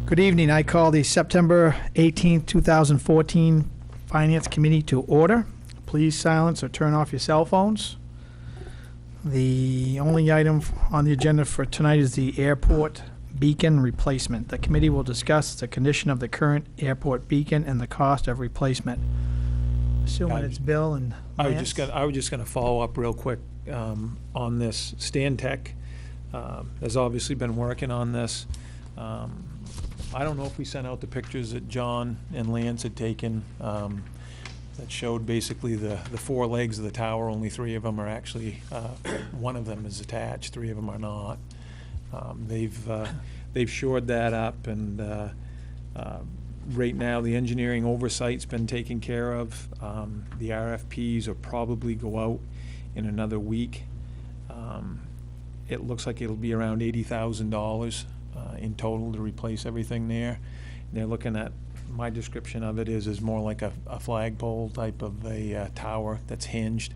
Good evening. I call the September 18th, 2014 Finance Committee to order. Please silence or turn off your cell phones. The only item on the agenda for tonight is the airport beacon replacement. The committee will discuss the condition of the current airport beacon and the cost of replacement. Assuming it's Bill and I Lance. was just going to follow up real quick on this. Stan Tech has obviously been working on this. I don't know if we sent out the pictures that John and Lance had taken that showed basically the four legs of the tower. Only three of them are actually, one of them is attached, three of them are not. They've shored that up, and right now the engineering oversight's been taken care of. The RFPs will probably go out in another week. It looks like it'll be around $80,000 in total to replace everything there. They're looking at, my description of it is more like a flagpole type of a tower that's hinged,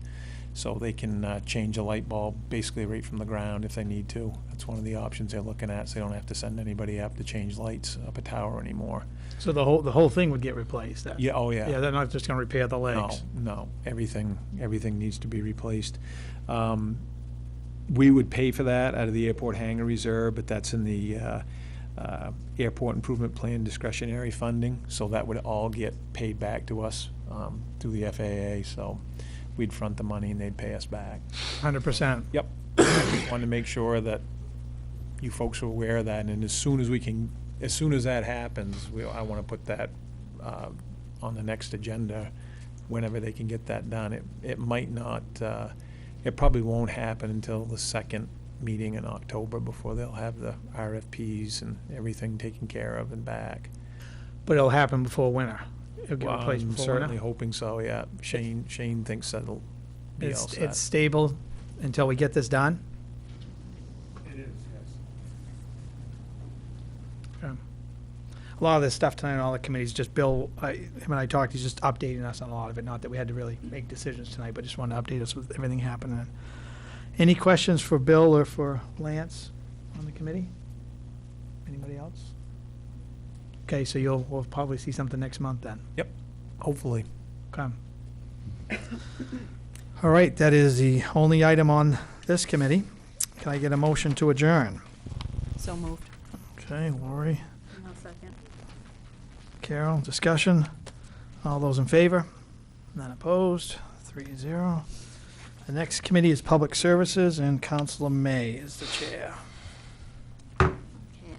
so they can change a light bulb basically right from the ground if they need to. That's one of the options they're looking at, so they don't have to send anybody up to change lights up a tower anymore. So the whole thing would get replaced then? Yeah, oh yeah. Yeah, they're not just going to repair the legs? No, everything needs to be replaced. We would pay for that out of the airport hangar reserve, but that's in the airport improvement plan discretionary funding, so that would all get paid back to us through the FAA, so we'd front the money and they'd pay us back. 100%? Yep. I just wanted to make sure that you folks are aware of that, and as soon as that happens, I want to put that on the next agenda whenever they can get that done. It might not, it probably won't happen until the second meeting in October before they'll have the RFPs and everything taken care of and back. But it'll happen before winter? It'll get replaced I'm before certainly winter? hoping so, yeah. Shane thinks that'll be all set. It's stable until we get this done? It is, yes. Okay. A lot of this stuff tonight, all the committees, just Bill, him and I talked, he's just updating us on a lot of it. Not that we had to really make decisions tonight, but just wanted to update us with everything happening. Any questions for Bill or for Lance on the committee? Anybody else? Okay, so we'll probably see something next month then. Yep, hopefully. Okay. All right, that is the only item on this committee. Can I get a motion to adjourn? So moved. Okay, Lori, No second. Carol, discussion. All those in favor? None opposed? 3-0. The next committee is Public Services, and Councilor May is the chair. Okay,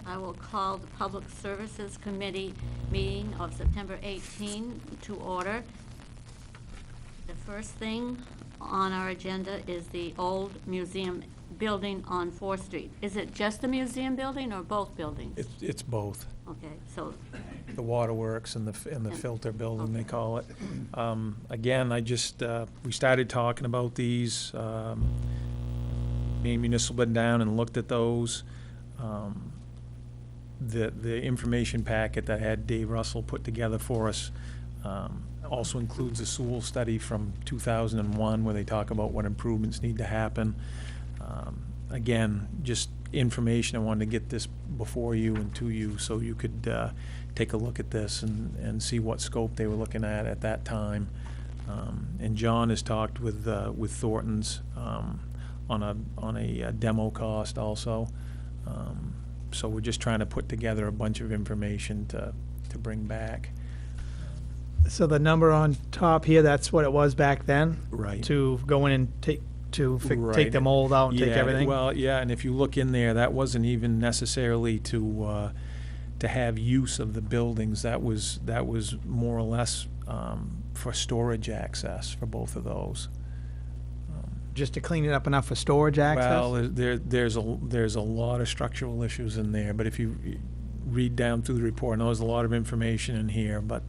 I will call the Public Services Committee meeting of September 18 to order. The first thing on our agenda is the old museum building on 4th Street. Is it just the museum building or both buildings? It's both. Okay, so, The waterworks and the filter building, they call it. Again, we started talking about these. Maine Municipal been down and looked at those. The information packet that had Dave Russell put together for us also includes a Sewell study from 2001 where they talk about what improvements need to happen. Again, just information. I wanted to get this before you and to you so you could take a look at this and see what scope they were looking at that time. And John has talked with Thornton's on a demo cost also. So we're just trying to put together a bunch of information to bring back. So the number on top here, that's what it was back then? Right. To go in and take Right. the mold out and take Yeah, everything? Well, yeah, and if you look in there, that wasn't even necessarily to have use of the buildings. That was more or less for storage access for both of those. Just to clean it up enough for storage access? Well, there's a lot of structural issues in there, but if you read down through the report, I know there's a lot of information in here, but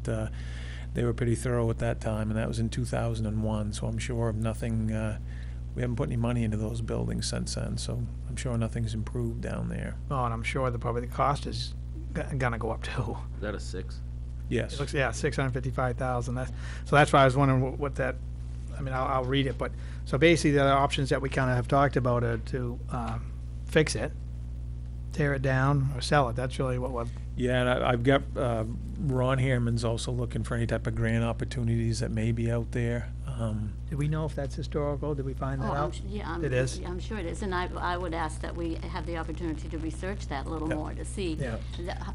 they were pretty thorough at that time, and that was in 2001, so I'm sure nothing. We haven't put any money into those buildings since then, so I'm sure nothing's improved down there. Oh, and I'm sure probably the cost is gonna go up too. Is that a 6? Yes. It looks, yeah, 655,000. So that's why I was wondering what that. I mean, I'll read it, but so basically the options that we kind of have talked about are to fix it, tear it down, or sell it. That's really what we're Yeah, and I've got, Ron Hammond's also looking for any type of grant opportunities that may be out there. Do we know if that's historical? Did we find that Oh, out? yeah, It is? I'm sure it is, and I would ask that we have the opportunity to research that a little Yep. more, to see Yeah.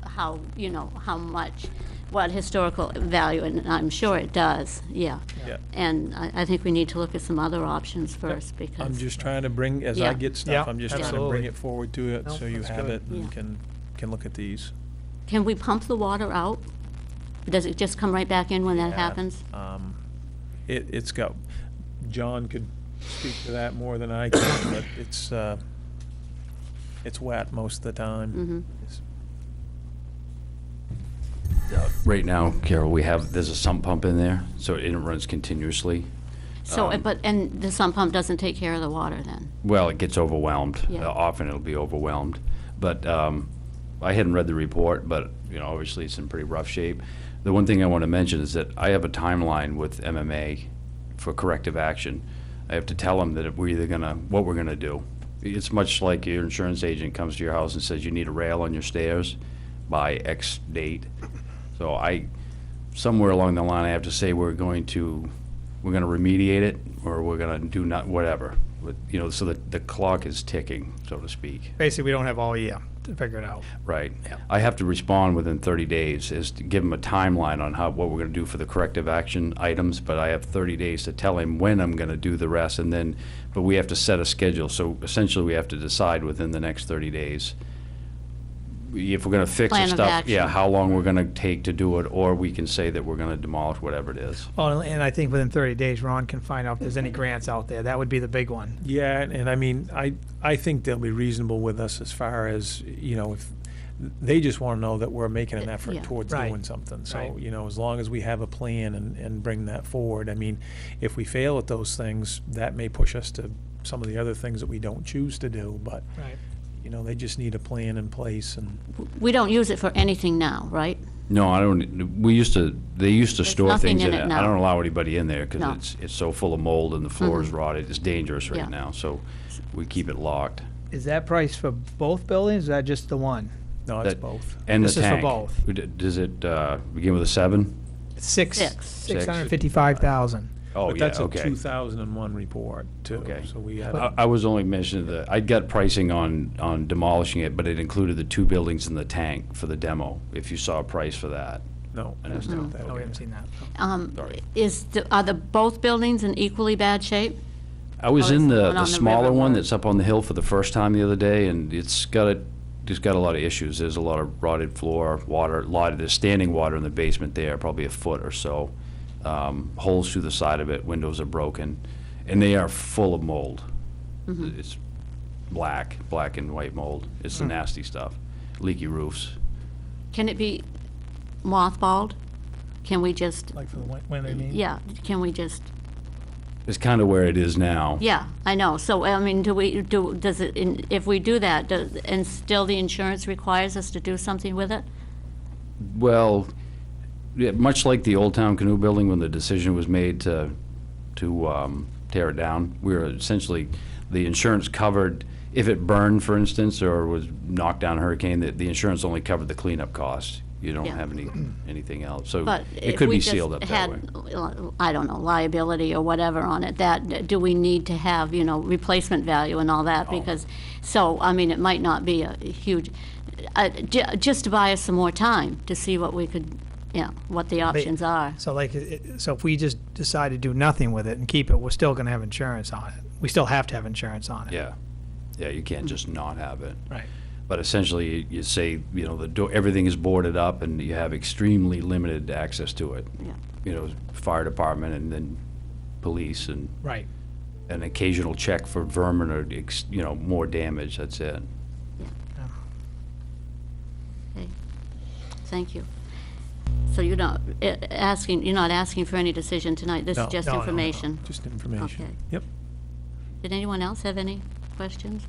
how, how much, what historical value, and I'm sure it does, yeah. Yeah. And I think we need to look at some other options first, because. I'm just trying to bring, as Yeah. I get stuff, Yeah, I'm just trying to absolutely. bring it forward to it, No, so you that's have good. it and Yeah. can look at these. Can we pump the water out? Does it just come right back in when that Yeah. happens? It's got, John could speak to that more than I can, but it's wet most of the time. Mhm. It's- Right now, Carol, there's a sump pump in there, so it runs continuously. So, and the sump pump doesn't take care of the water then? Well, it gets overwhelmed. Yeah. Often it'll be overwhelmed. But I hadn't read the report, but, obviously it's in pretty rough shape. The one thing I want to mention is that I have a timeline with MMA for corrective action. I have to tell them that we're either what we're gonna do. It's much like your insurance agent comes to your house and says you need a rail on your stairs by X date. So somewhere along the line, I have to say we're gonna remediate it, or we're gonna do whatever. But, so the clock is ticking, so to speak. Basically, we don't have all year to figure it out. Right. Yeah. I have to respond within 30 days, is to give him a timeline on what we're gonna do for the corrective action items, but I have 30 days to tell him when I'm gonna do the rest, but we have to set a schedule, so essentially we have to decide within the next 30 days if we're gonna fix the Plan of stuff, yeah, action. how long we're gonna take to do it, or we can say that we're gonna demolish whatever it is. Oh, and I think within 30 days, Ron can find out if there's any grants out there. That would be the big one. Yeah, and I mean, I think they'll be reasonable with us as far as, if, they just want to know that we're making an Yeah. effort towards Right. doing something. So, Right. as long as we have a plan and bring that forward, I mean, if we fail at those things, that may push us to some of the other things that we don't choose to do, but, Right. they just need a plan in place and. We don't use it for anything now, right? No, I don't, they used to There's store nothing things in in it it. now. I don't allow anybody in there, No. because it's so full of mold and the floor is Mhm. rotted, it's dangerous Yeah. right now, so we keep it locked. Is that price for both buildings, or is that just the one? No, it's That- both. And the This is for tank. both. Does it begin with a 7? Six. 655,000. Oh, But yeah, that's a okay. 2001 report, too. Okay. So we had. I was only mentioning I'd got pricing on demolishing it, but it included the 2 buildings and the tank for the demo, if you saw a price for that. No, And that's it's not not that. No, we haven't seen that. Sorry. Are both buildings in equally bad shape? I was Oh, in it's the the one on the smaller river one one. that's up on the hill for the first time the other day, and it's got a lot of issues. There's a lot of rotted floor, there's standing water in the basement there, probably a foot or so. Holes through the side of it, windows are broken, and they are full of mold. It's black and white mold. It's the nasty stuff. Leaky roofs. Can it be mothballed? Can we just, Like for the winter, you mean? yeah, can we just, It's kind of where it is now. yeah, I know. So, I mean, if we do that, and still the insurance requires us to do something with it? Well, yeah, much like the Old Town Canoe Building, when the decision was made to tear it down, we were essentially, the insurance covered, if it burned, for instance, or was knocked down a hurricane, the insurance only covered the cleanup costs. You don't Yeah. have anything else. So But it if could we be just sealed up that had, way. I don't know, liability or whatever on it, do we need to have, replacement value and all that? Oh. Because, so, I mean, it might not be a huge, just to buy us some more time to see what we could, what the options are. So like, so if we just decide to do nothing with it and keep it, we're still gonna have insurance on it. We still have to have insurance on it. Yeah. Yeah, you can't just not have it. Right. But essentially, you say, the door, everything is boarded up, and you have extremely limited access to it. Yeah. Fire department, and then police, and Right. an occasional check for vermin or, more damage, that's it. Okay. Thank you. So you're not asking for any decision tonight? This is No. just No, no, no. information? Just information. Okay. Yep. Did anyone else have any questions?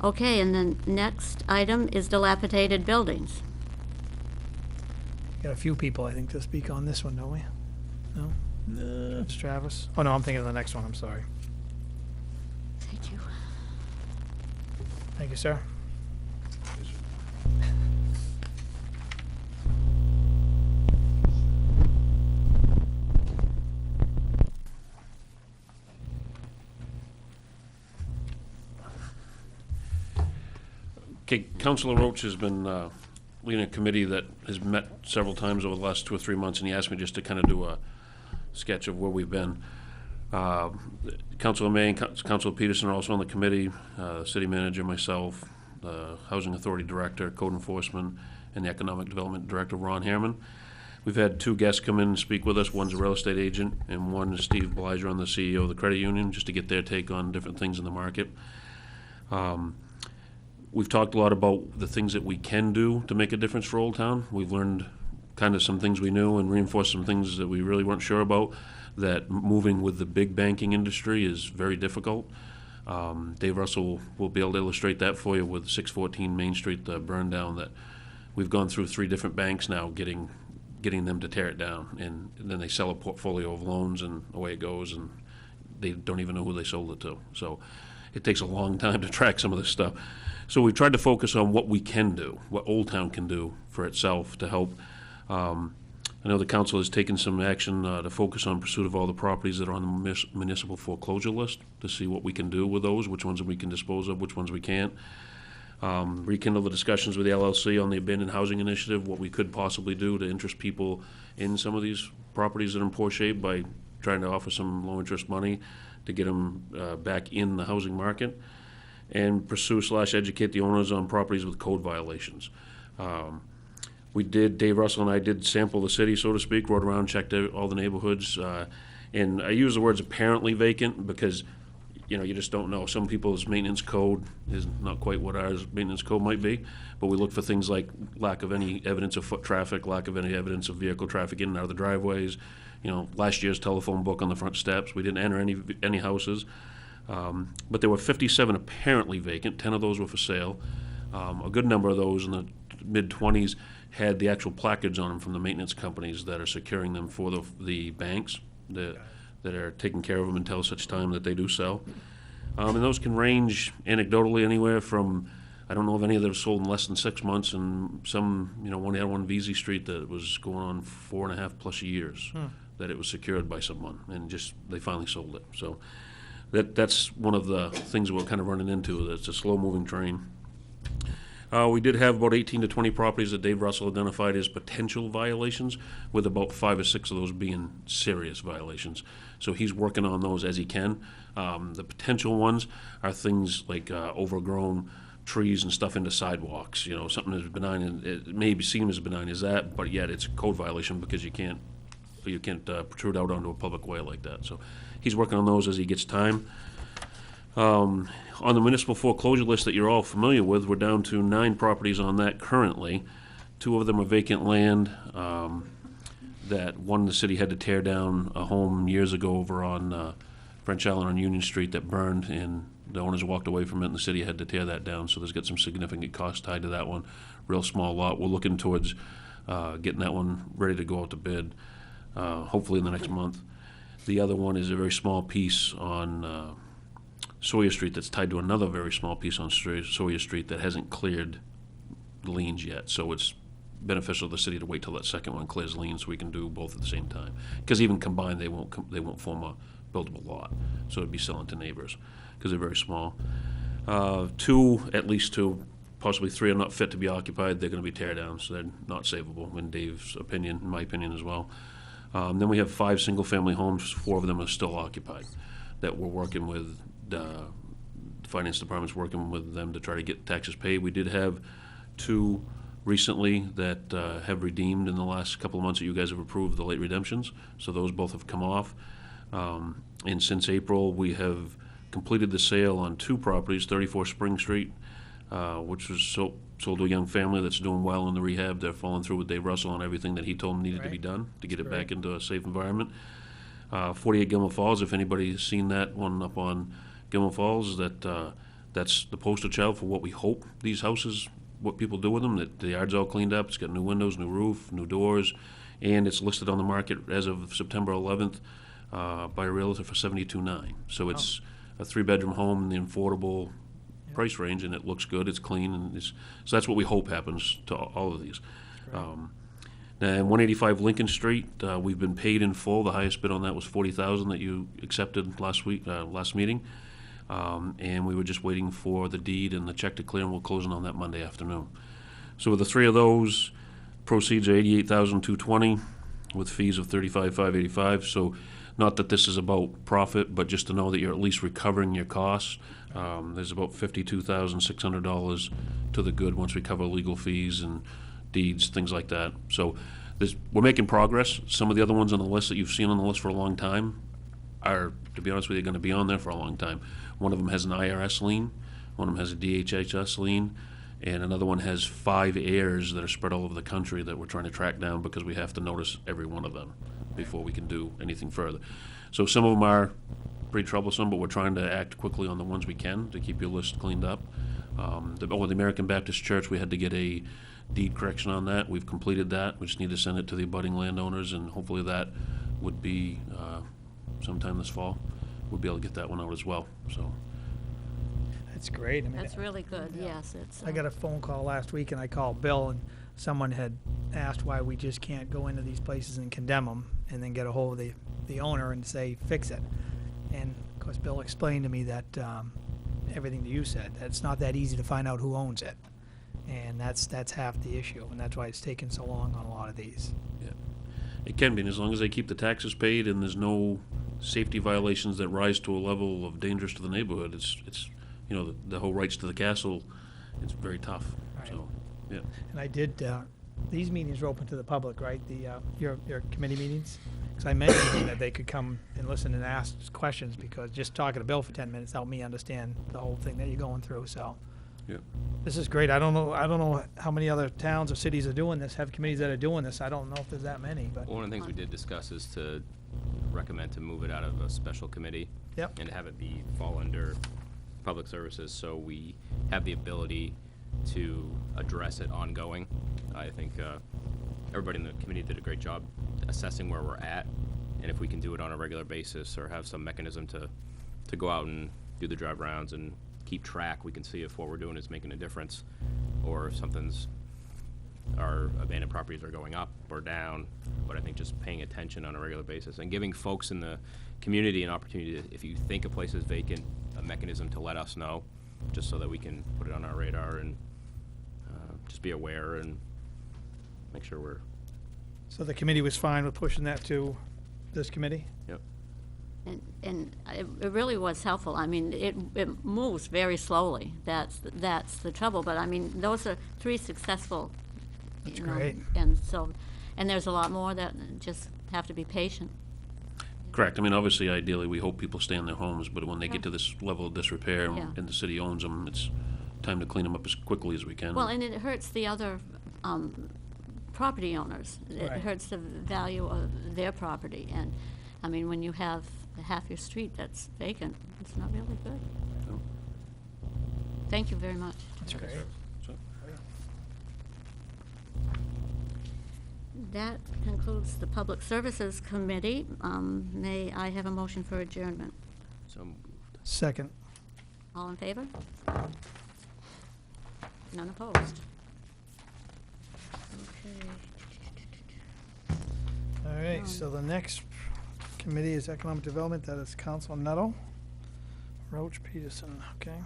Okay, and then next item is dilapidated buildings. Got a few people, I think, to speak on this one, don't we? No? That's Travis? Oh, no, I'm thinking of the next one, I'm sorry. Thank you. Thank you, sir. Okay, Councilor Roach has been leading a committee that has met several times over the last 2 or 3 months, and he asked me just to kind of do a sketch of where we've been. Councilor May and Councilor Peterson are also on the committee, city manager, myself, the Housing Authority Director, Code Enforcement, and the Economic Development Director, Ron Harriman. We've had 2 guests come in and speak with us. One's a real estate agent, and one is Steve Beliger, the CEO of the credit union, just to get their take on different things in the market. We've talked a lot about the things that we can do to make a difference for Old Town. We've learned kind of some things we knew and reinforced some things that we really weren't sure about, that moving with the big banking industry is very difficult. Dave Russell will be able to illustrate that for you with 614 Main Street, the burn down, that we've gone through 3 different banks now getting them to tear it down, and then they sell a portfolio of loans and away it goes, and they don't even know who they sold it to. So it takes a long time to track some of this stuff. So we've tried to focus on what we can do, what Old Town can do for itself to help. I know the council has taken some action to focus on pursuit of all the properties that are on the municipal foreclosure list, to see what we can do with those, which ones we can dispose of, which ones we can't. Rekindle the discussions with the LLC on the abandoned housing initiative, what we could possibly do to interest people in some of these properties that are in poor shape by trying to offer some low-interest money to get them back in the housing market, and pursue/educate the owners on properties with code violations. Dave Russell and I did sample the city, so to speak, rode around, checked out all the neighborhoods, and I use the words apparently vacant because, you know, you just don't know. Some people's maintenance code is not quite what ours maintenance code might be, but we look for things like lack of any evidence of foot traffic, lack of any evidence of vehicle traffic in and out of the driveways, you know, last year's telephone book on the front steps. We didn't enter any houses. But there were 57 apparently vacant. 10 of those were for sale. A good number of those in the mid-20s had the actual placards on them from the maintenance companies that are securing them for the banks that are taking care of them until such time that they do sell. And those can range anecdotally anywhere from, I don't know of any that have sold in less than 6 months, and some, you know, one had one VZ Street that was going on 4.5+ years that it was secured by someone, and just they finally sold it. So that's one of the things we're kind of running into. That's a slow-moving train. We did have about 18 to 20 properties that Dave Russell identified as potential violations, with about 5 or 6 of those being serious violations. So he's working on those as he can. The potential ones are things like overgrown trees and stuff into sidewalks. You know, something as benign, and it may seem as benign as that, but yet it's a code violation because you can't protrude out onto a public way like that. So he's working on those as he gets time. On the municipal foreclosure list that you're all familiar with, we're down to 9 properties on that currently. 2 of them are vacant land, that one, the city had to tear down a home years ago over on French Island on Union Street that burned, and the owners walked away from it, and the city had to tear that down. So there's got some significant costs tied to that one. Real small lot. We're looking towards getting that one ready to go out to bid, hopefully in the next month. The other one is a very small piece on Sawyer Street that's tied to another very small piece on Sawyer Street that hasn't cleared liens yet. So it's beneficial to the city to wait till that second one clears liens so we can do both at the same time. Because even combined, they won't form a buildable lot. So it'd be selling to neighbors because they're very small. 2, at least 2, possibly 3 are not fit to be occupied. They're going to be tear downs, so they're not savable in Dave's opinion, in my opinion as well. Then we have 5 single-family homes. 4 of them are still occupied that we're working with. The finance department's working with them to try to get taxes paid. We did have 2 recently that have redeemed in the last couple of months that you guys have approved the late redemptions. So those both have come off. And since April, we have completed the sale on 2 properties, 34 Spring Street, which was sold to a young family that's doing well in the rehab. They're following through with Dave Russell on everything that he told them needed to be done to get it back into a safe environment. 48 Gilmore Falls, if anybody's seen that one up on Gilmore Falls, that's the poster child for what we hope these houses, what people do with them. That the yard's all cleaned up, it's got new windows, new roof, new doors, and it's listed on the market as of September 11th by a realtor for $72,900. So it's a 3-bedroom home in the affordable price range, and it looks good, it's clean, and so that's what we hope happens to all of these. And 185 Lincoln Street, we've been paid in full. The highest bid on that was $40,000 that you accepted last meeting. And we were just waiting for the deed and the check to clear, and we're closing on that Monday afternoon. So with the three of those, proceeds are $88,220 with fees of $35,585. So not that this is about profit, but just to know that you're at least recovering your costs. There's about $52,600 to the good once we cover legal fees and deeds, things like that. So we're making progress. Some of the other ones on the list that you've seen on the list for a long time are, to be honest with you, going to be on there for a long time. One of them has an IRS lien, one of them has a DHHS lien, and another one has 5 heirs that are spread all over the country that we're trying to track down because we have to notice every one of them before we can do anything further. So some of them are pretty troublesome, but we're trying to act quickly on the ones we can to keep your list cleaned up. The American Baptist Church, we had to get a deed correction on that. We've completed that. We just need to send it to the abutting landowners, and hopefully that would be sometime this fall. We'll be able to get that one out as well. So That's great. I mean, That's really good, yes, it's. I got a phone call last week, and I called Bill, and someone had asked why we just can't go into these places and condemn them, and then get a hold of the owner and say, fix it. And, of course, Bill explained to me that everything that you said, that it's not that easy to find out who owns it. And that's half the issue, and that's why it's taken so long on a lot of these. yeah, it can be, and as long as they keep the taxes paid and there's no safety violations that rise to a level of dangerous to the neighborhood, it's you know, the whole rights to the castle, it's very tough. Right. So, yeah. And I did, these meetings are open to the public, right? Your committee meetings? Because I mentioned that they could come and listen and ask questions, because just talking to Bill for 10 minutes helped me understand the whole thing that you're going through, so. Yeah. This is great. I don't know how many other towns or cities are doing this, have committees that are doing this. I don't know if there's that many, but. One of the things we did discuss is to recommend to move it out of a special committee. Yep. And have it fall under public services, so we have the ability to address it ongoing. I think everybody in the committee did a great job assessing where we're at, and if we can do it on a regular basis or have some mechanism to go out and do the drive rounds and keep track, we can see if what we're doing is making a difference, or if our abandoned properties are going up or down. But I think just paying attention on a regular basis and giving folks in the community an opportunity to, if you think a place is vacant, a mechanism to let us know, just so that we can put it on our radar and just be aware and make sure we're. So the committee was fine with pushing that to this committee? Yep. And it really was helpful. I mean, it moves very slowly. That's the trouble. But I mean, those are 3 successful. That's you know, great. And so, and there's a lot more that just have to be patient. Correct. I mean, obviously, ideally, we hope people stay in their homes, but when they get to this level of disrepair Yeah. and the city owns them, it's time to clean them up as quickly as we can. Well, and it hurts the other property owners. It Right. hurts the value of their property. And, I mean, when you have half your street that's vacant, it's not really good. No. Thank you very much. That's great. So, That concludes the Public Services Committee. May I have a motion for adjournment? So moved. Second. All in favor? None opposed? Okay. All right, so the next committee is Economic Development. That is Council Nettle. Roach Peterson, okay.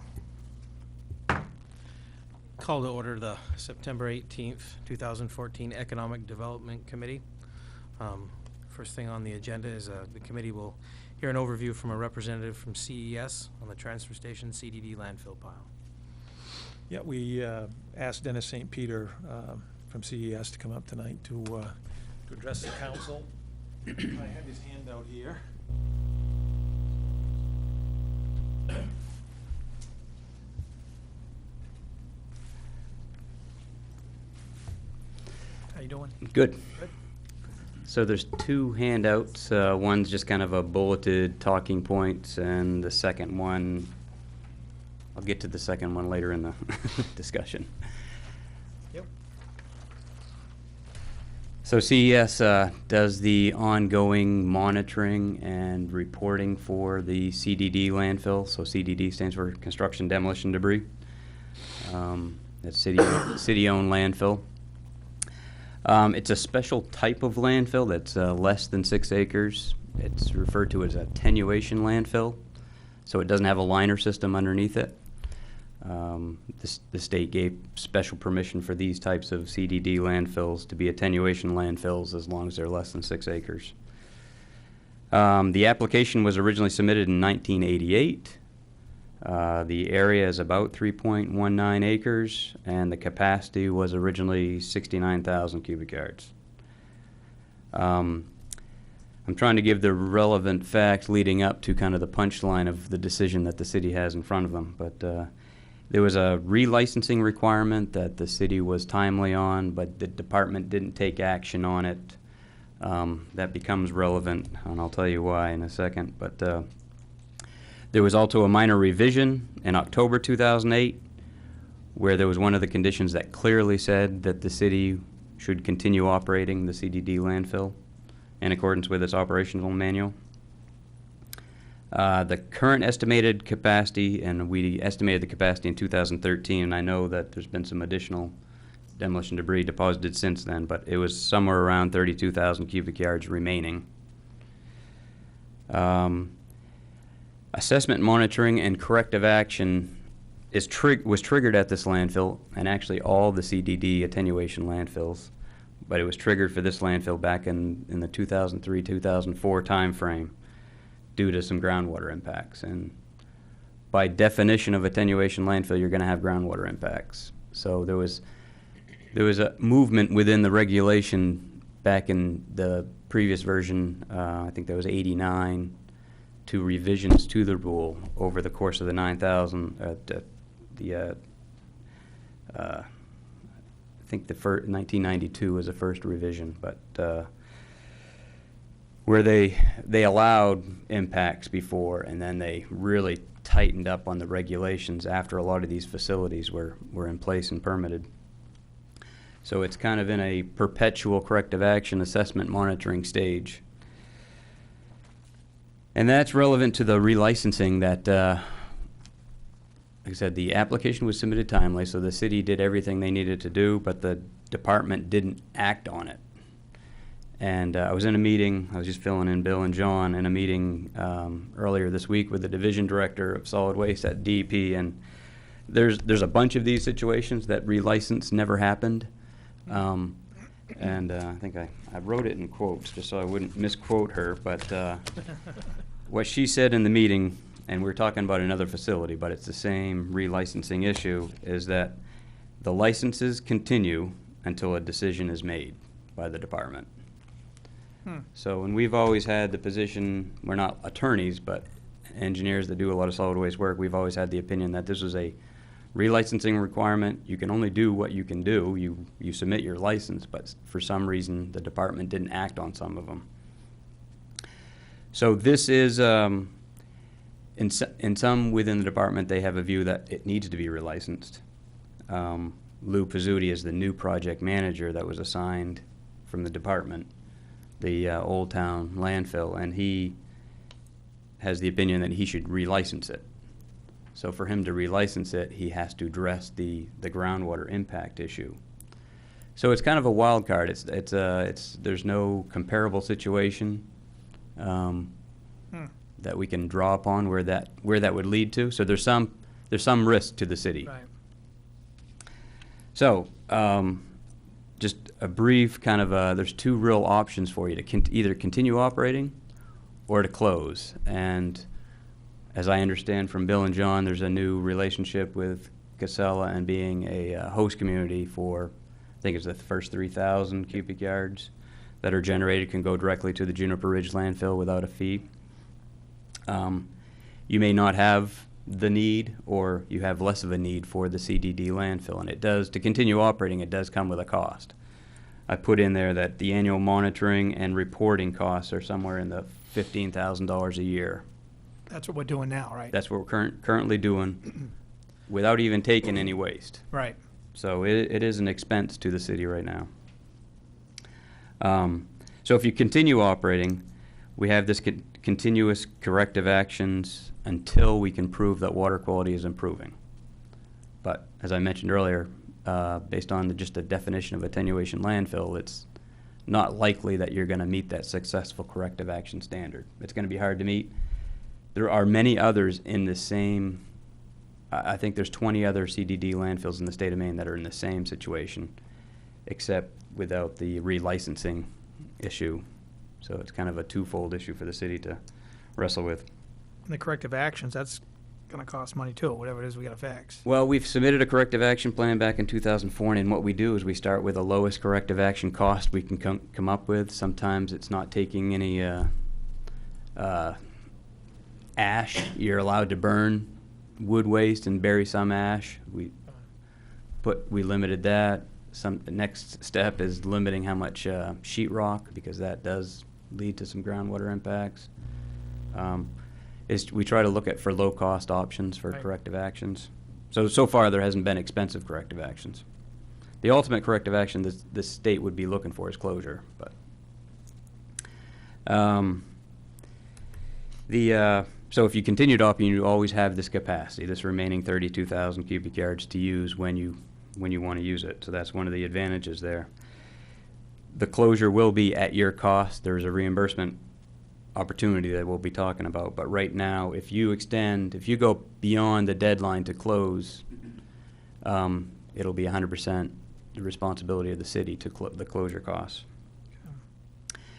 Call to order the September 18th, 2014 Economic Development Committee. First thing on the agenda is the committee will hear an overview from a representative from CES on the transfer station CDD landfill pile. Yeah, we asked Dennis St. Peter from CES to come up tonight to address the council. I have his handout here. How you doing? Good. So there's 2 handouts. One's just kind of a bulleted talking points, and the second one, I'll get to the second one later in the discussion. Yep. So CES does the ongoing monitoring and reporting for the CDD landfill. So CDD stands for Construction Demolition Debris. That's city-owned landfill. It's a special type of landfill that's less than 6 acres. It's referred to as a attenuation landfill. so it doesn't have a liner system underneath it. The state gave special permission for these types of CDD landfills to be attenuation landfills as long as they're less than 6 acres. The application was originally submitted in 1988. The area is about 3.19 acres, and the capacity was originally 69,000 cubic yards. I'm trying to give the relevant facts leading up to kind of the punchline of the decision that the city has in front of them. But there was a relicensing requirement that the city was timely on, but the department didn't take action on it. That becomes relevant, and I'll tell you why in a second. But there was also a minor revision in October 2008, where there was one of the conditions that clearly said that the city should continue operating the CDD landfill in accordance with its operational manual. The current estimated capacity, and we estimated the capacity in 2013, and I know that there's been some additional demolition debris deposited since then, but it was somewhere around 32,000 cubic yards remaining. Assessment, monitoring, and corrective action was triggered at this landfill, and actually all the CDD attenuation landfills, but it was triggered for this landfill back in the 2003-2004 timeframe due to some groundwater impacts. And by definition of attenuation landfill, you're going to have groundwater impacts. So there was a movement within the regulation back in the previous version, I think that was 89, to revisions to the rule over the course of the I think the 1992 was the first revision, but where they allowed impacts before, and then they really tightened up on the regulations after a lot of these facilities were in place and permitted. So it's kind of in a perpetual corrective action assessment monitoring stage. And that's relevant to the relicensing that, like I said, the application was submitted timely, so the city did everything they needed to do, but the department didn't act on it. And I was in a meeting, I was just filling in Bill and John, in a meeting earlier this week with the division director of solid waste at DEP, and there's a bunch of these situations that relicense never happened. And I think I wrote it in quotes just so I wouldn't misquote her, but what she said in the meeting, and we're talking about another facility, but it's the same relicensing issue, is that the licenses continue until a decision is made by the department. So, and we've always had the position, we're not attorneys, but engineers that do a lot of solid waste work, we've always had the opinion that this was a relicensing requirement. You can only do what you can do. You submit your license, but for some reason the department didn't act on some of them. So this is, in some within the department, they have a view that it needs to be relicensed. Lou Pizzuti is the new project manager that was assigned from the department, the Old Town landfill, and he has the opinion that he should relicense it. So for him to relicense it, he has to address the groundwater impact issue. So it's kind of a wild card. There's no comparable situation that we can draw upon where that would lead to. So there's some risk to the city. Right. So just a brief kind of there's two real options for you to either continue operating or to close. And as I understand from Bill and John, there's a new relationship with Casella and being a host community for, I think it's the first 3,000 cubic yards that are generated can go directly to the Juniper Ridge landfill without a fee. You may not have the need, or you have less of a need for the CDD landfill, and it does, to continue operating, it does come with a cost. I put in there that the annual monitoring and reporting costs are somewhere in the $15,000 a year. That's what we're doing now, right? That's what we're currently doing without even taking any waste. Right. So it is an expense to the city right now. So if you continue operating, we have this continuous corrective actions until we can prove that water quality is improving. But as I mentioned earlier, based on just the definition of attenuation landfill, it's not likely that you're going to meet that successful corrective action standard. It's going to be hard to meet. There are many others in the same, I think there's 20 other CDD landfills in the state of Maine that are in the same situation, except without the relicensing issue. So it's kind of a twofold issue for the city to wrestle with. And the corrective actions, that's gonna cost money too, whatever it is we gotta fix. Well, we've submitted a corrective action plan back in 2004, and what we do is we start with the lowest corrective action cost we can come up with. Sometimes it's not taking any ash. You're allowed to burn wood waste and bury some ash. We limited that. The next step is limiting how much sheetrock, because that does lead to some groundwater impacts. We try to look at for low-cost options for Right. corrective actions. So far, there hasn't been expensive corrective actions. The ultimate corrective action the state would be looking for is closure, but so if you continue to operate, you always have this capacity, this remaining 32,000 cubic yards to use when you want to use it. So that's one of the advantages there. The closure will be at your cost. There's a reimbursement opportunity that we'll be talking about. But right now, if you go beyond the deadline to close, it'll be 100% the responsibility of the city to the closure costs.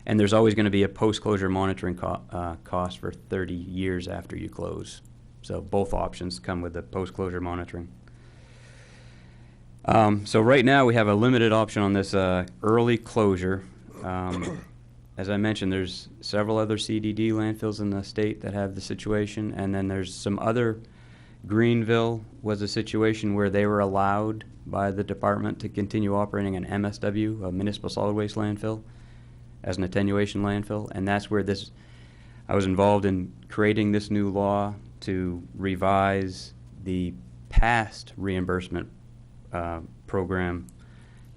And there's always going to be a post-closure monitoring cost for 30 years after you close. So both options come with the post-closure monitoring. So right now we have a limited option on this early closure. As I mentioned, there's several other CDD landfills in the state that have the situation, and then there's some other. Greenville was a situation where they were allowed by the department to continue operating an MSW, a municipal solid waste landfill, as an attenuation landfill, and that's where I was involved in creating this new law to revise the past reimbursement program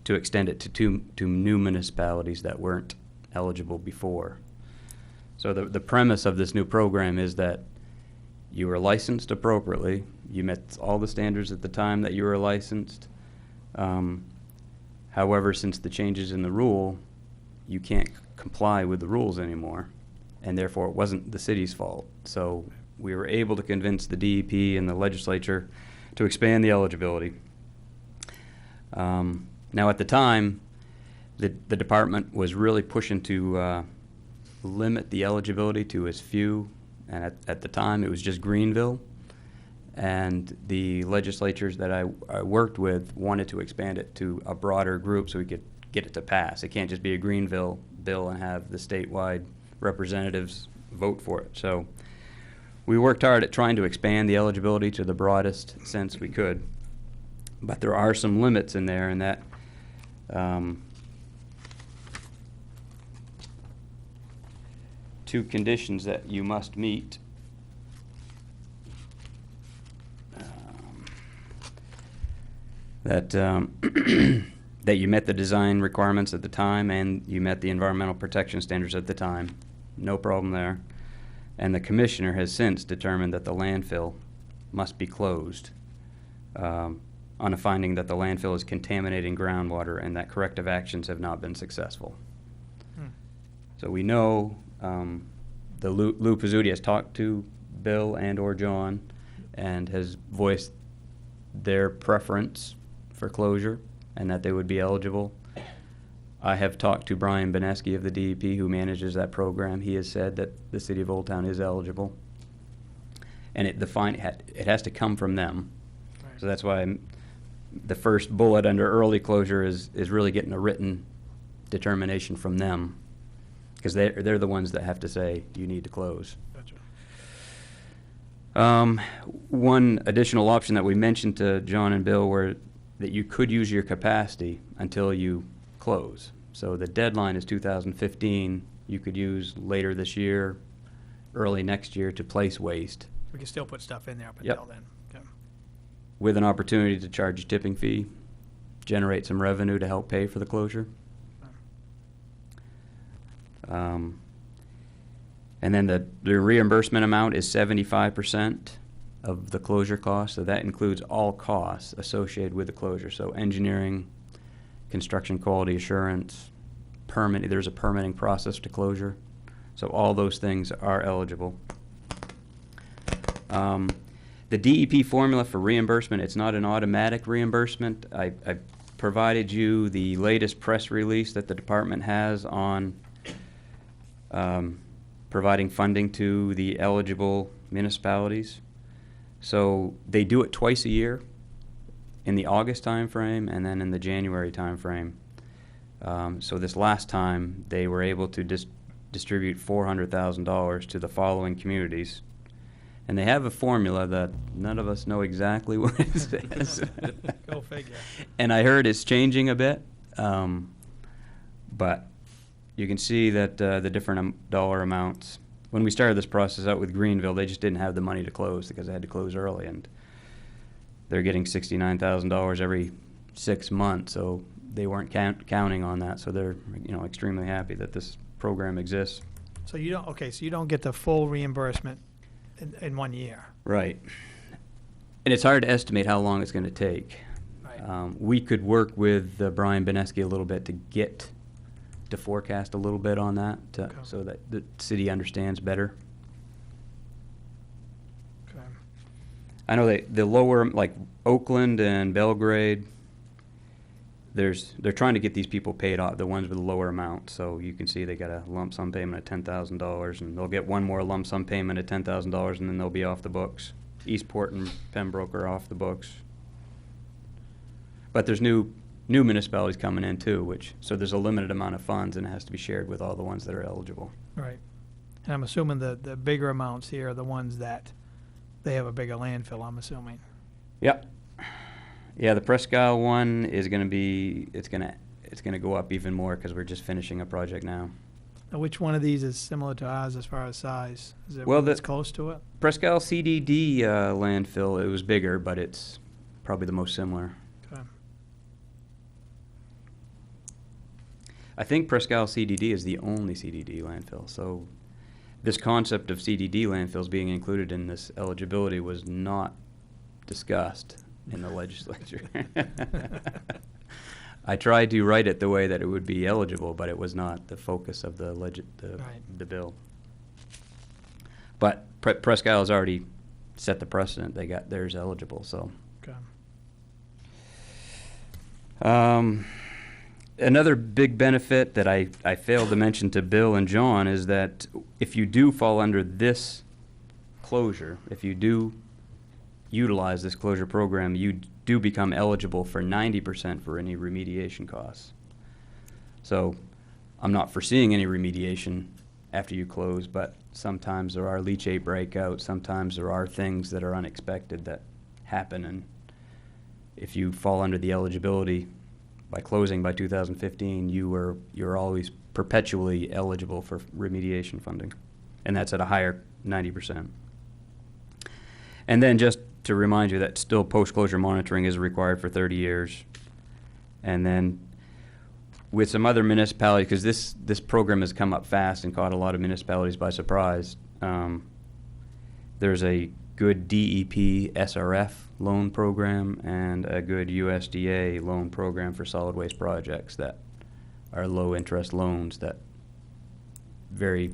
to extend it to new municipalities that weren't eligible before. So the premise of this new program is that you were licensed appropriately, you met all the standards at the time that you were licensed. However, since the changes in the rule, you can't comply with the rules anymore, and therefore it wasn't the city's fault. So we were able to convince the DEP and the legislature to expand the eligibility. Now at the time, the department was really pushing to limit the eligibility to as few, and at the time it was just Greenville, and the legislatures that I worked with wanted to expand it to a broader group so we could get it to pass. It can't just be a Greenville bill and have the statewide representatives vote for it. So we worked hard at trying to expand the eligibility to the broadest sense we could, but there are some limits in there, and that two conditions that you must meet. That you met the design requirements at the time and you met the environmental protection standards at the time. No problem there. And the commissioner has since determined that the landfill must be closed on a finding that the landfill is contaminating groundwater and that corrective actions have not been successful. So we know Lou Pizzuti has talked to Bill and or John and has voiced their preference for closure and that they would be eligible. I have talked to Brian Beneski of the DEP, who manages that program. He has said that the city of Old Town is eligible, and it has to come from them. Right. So that's why the first bullet under early closure is really getting a written determination from them, because they're the ones that have to say you need to close. Gotcha. One additional option that we mentioned to John and Bill were that you could use your capacity until you close. So the deadline is 2015. You could use later this year, early next year to place waste We can still put stuff in there up Yep. until then. Okay. with an opportunity to charge a tipping fee, generate some revenue to help pay for the closure. And then the reimbursement amount is 75% of the closure cost, so that includes all costs associated with the closure. So engineering, construction quality assurance, there's a permitting process to closure. So all those things are eligible. The DEP formula for reimbursement, it's not an automatic reimbursement. I provided you the latest press release that the department has on providing funding to the eligible municipalities. So they do it twice a year, in the August timeframe and then in the January timeframe. So this last time, they were able to distribute $400,000 to the following communities. And they have a formula that none of us know exactly what it says. Go figure. And I heard it's changing a bit, but you can see that the different dollar amounts. When we started this process out with Greenville, they just didn't have the money to close because they had to close early, and they're getting $69,000 every 6 months, so they weren't counting on that. So they're extremely happy that this program exists. So you don't, okay, so you don't get the full reimbursement in 1 year. Right. And it's hard to estimate how long it's going to take. Right. We could work with Brian Beneski a little bit to forecast a little bit on that, Okay. so that the city understands better. Okay. I know that the lower, like Oakland and Belgrade, they're trying to get these people paid off, the ones with the lower amount. So you can see they got a lump sum payment of $10,000, and they'll get one more lump sum payment of $10,000, and then they'll be off the books. Eastport and Pembroke are off the books. But there's new municipalities coming in too, so there's a limited amount of funds, and it has to be shared with all the ones that are eligible. Right. And I'm assuming the bigger amounts here are the ones that they have a bigger landfill, I'm assuming. Yep. Yeah, the Presque Isle one is going to be, it's going to go up even more because we're just finishing a project now. Now, which one of these is similar to ours as far as size? Is it Well, one that's close to it? Presque Isle CDD landfill, it was bigger, but it's probably the most similar. Okay. I think Presque Isle CDD is the only CDD landfill. So this concept of CDD landfills being included in this eligibility was not discussed in the legislature. I tried to write it the way that it would be eligible, but it was not the focus of the the bill. But Presque Isle has already set the precedent. They got theirs eligible, so. Okay. Another big benefit that I failed to mention to Bill and John is that if you do fall under this closure, if you do utilize this closure program, you do become eligible for 90% for any remediation costs. So I'm not foreseeing any remediation after you close, but sometimes there are leachate breakouts, sometimes there are things that are unexpected that happen, and if you fall under the eligibility by closing by 2015, you're always perpetually eligible for remediation funding, and that's at a higher 90%. And then just to remind you that still post-closure monitoring is required for 30 years. And then with some other municipalities, because this program has come up fast and caught a lot of municipalities by surprise, there's a good DEP SRF loan program and a good USDA loan program for solid waste projects that are low-interest loans that very,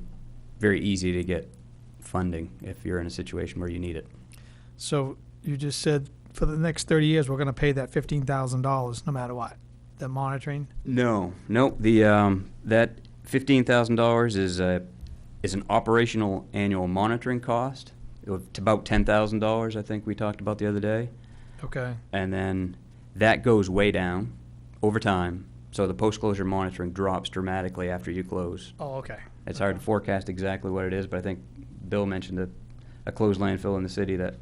very easy to get funding if you're in a situation where you need it. So you just said for the next 30 years, we're going to pay that $15,000 no matter what? The monitoring? No. The that $15,000 is an operational annual monitoring cost. It's about $10,000, I think we talked about the other day. Okay. And then that goes way down over time. So the post-closure monitoring drops dramatically after you close. Oh, okay. It's hard to forecast exactly what it is, but I think Bill mentioned a closed landfill in the city that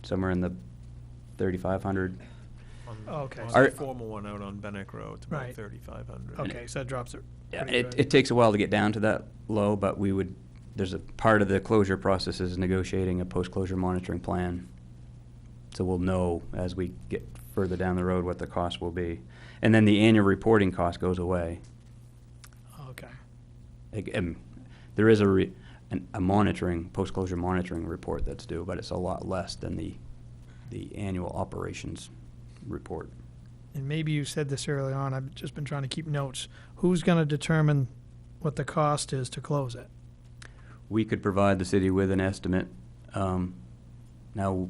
somewhere in the 3,500. Oh, okay. On Our- the former one out on Benneck Road, it's about Right. 3,500. Okay, so that drops it. Yeah, pretty good. it takes a while to get down to that low, but there's a part of the closure process is negotiating a post-closure monitoring plan. So we'll know as we get further down the road what the cost will be. And then the annual reporting cost goes away. Okay. There is a monitoring, post-closure monitoring report that's due, but it's a lot less than the annual operations report. And maybe you said this early on, I've just been trying to keep notes. Who's going to determine what the cost is to close it? We could provide the city with an estimate. Now,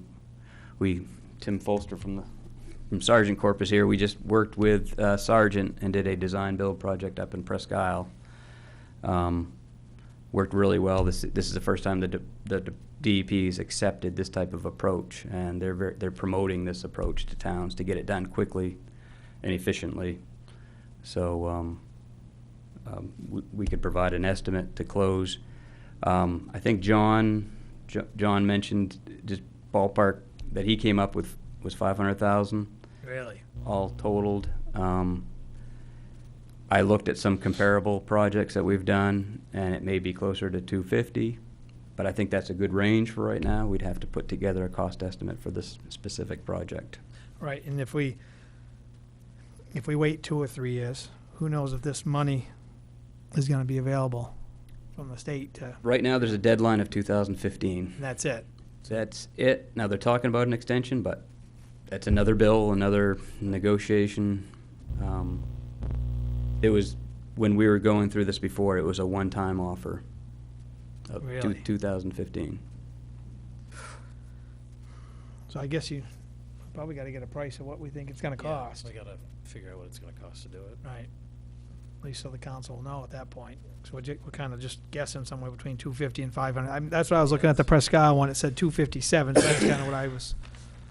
Tim Folster from Sergeant Corpus here, we just worked with Sergeant and did a design build project up in Presque Isle. Worked really well. This is the first time the DEP's accepted this type of approach, and they're promoting this approach to towns to get it done quickly and efficiently. So we could provide an estimate to close. I think John mentioned just ballpark that he came up with was 500,000. Really? All totaled. I looked at some comparable projects that we've done, and it may be closer to 250, but I think that's a good range for right now. We'd have to put together a cost estimate for this specific project. Right, and if we wait 2 or 3 years, who knows if this money is gonna be available from the state to, Right now, there's a deadline of 2015. and that's it. That's it. Now, they're talking about an extension, but that's another bill, another negotiation. It was, when we were going through this before, it was a one-time offer of Really? 2015. So I guess you probably gotta get a price of what we think it's gonna cost. We gotta figure out what it's gonna cost to do it. Right. At least so the council will know at that point. So we're kind of just guessing somewhere between 250 and 500. That's what I was looking at the Presque Isle one. It said 257, so that's kind of what I was,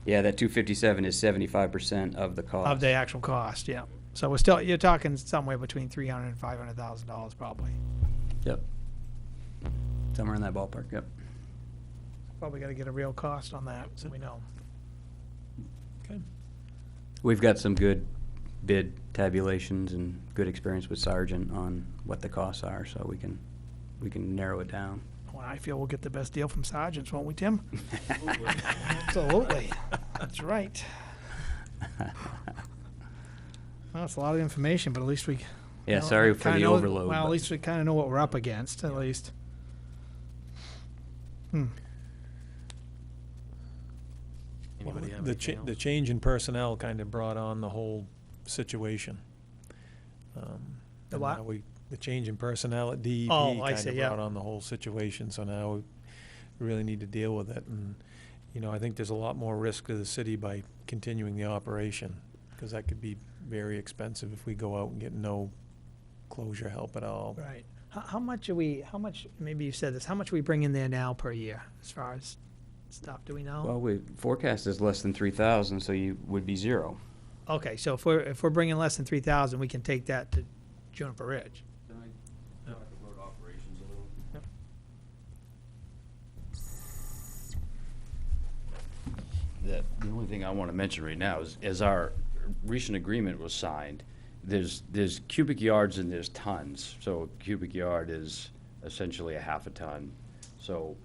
Yeah, that 257 is 75% of the cost. of the actual cost, yeah. So we're still, you're talking somewhere between $300,000 and $500,000 probably. Yep. Somewhere in that ballpark, yep. Probably gotta get a real cost on that, so we know. Okay. We've got some good bid tabulations and good experience with Sergeant on what the costs are, so we can narrow it down. Well, I feel we'll get the best deal from sergeants, won't we, Tim? Absolutely. That's right. Well, it's a lot of information, but at least we. Yeah, you know, sorry for kinda the know- overload. Well, at but- least we kind of know what we're up against, at least. Anybody have The anything else? change in personnel kind of brought on the whole situation. The And what? now the change in personnel at DEP Oh, I kind see, of yeah. brought on the whole situation, so now we really need to deal with it. And, I think there's a lot more risk to the city by continuing the operation, because that could be very expensive if we go out and get no closure help at all. Right. How much maybe you said this, how much we bring in there now per year as far as stuff, do we know? Well, forecast is less than 3,000, so you would be zero. Okay, so if we're bringing less than 3,000, we can take that to Juniper Ridge. The only thing I want to mention right now is, as our recent agreement was signed, there's cubic yards and there's tons. So a cubic yard is essentially a half a ton. So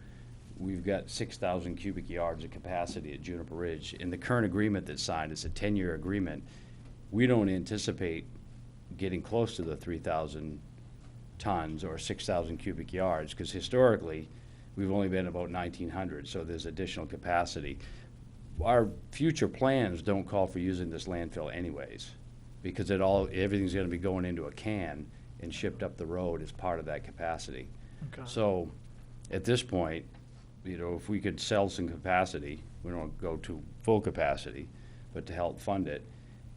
we've got 6,000 cubic yards of capacity at Juniper Ridge. In the current agreement that's signed, it's a 10-year agreement. We don't anticipate getting close to the 3,000 tons or 6,000 cubic yards, because historically, we've only been about 1,900, so there's additional capacity. Our future plans don't call for using this landfill anyways, because everything's gonna be going into a can and shipped up the road as part of that capacity. Okay. So, at this point, if we could sell some capacity, we don't go to full capacity, but to help fund it,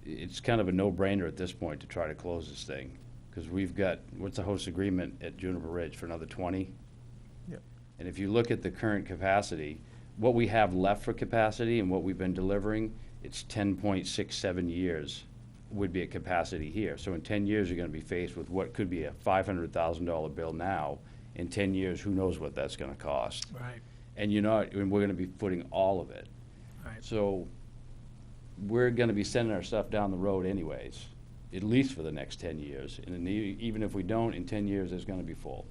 it's kind of a no-brainer at this point to try to close this thing. Because we've got, what's the host agreement at Juniper Ridge for another 20? Yep. And if you look at the current capacity, what we have left for capacity and what we've been delivering, it's 10.67 years would be at capacity here. So in 10 years, you're gonna be faced with what could be a $500,000 bill now. In 10 years, who knows what that's gonna cost? Right, And we're gonna be footing all of it. right. So we're gonna be sending our stuff down the road anyways, at least for the next 10 years. And then even if we don't, in 10 years, it's gonna be full.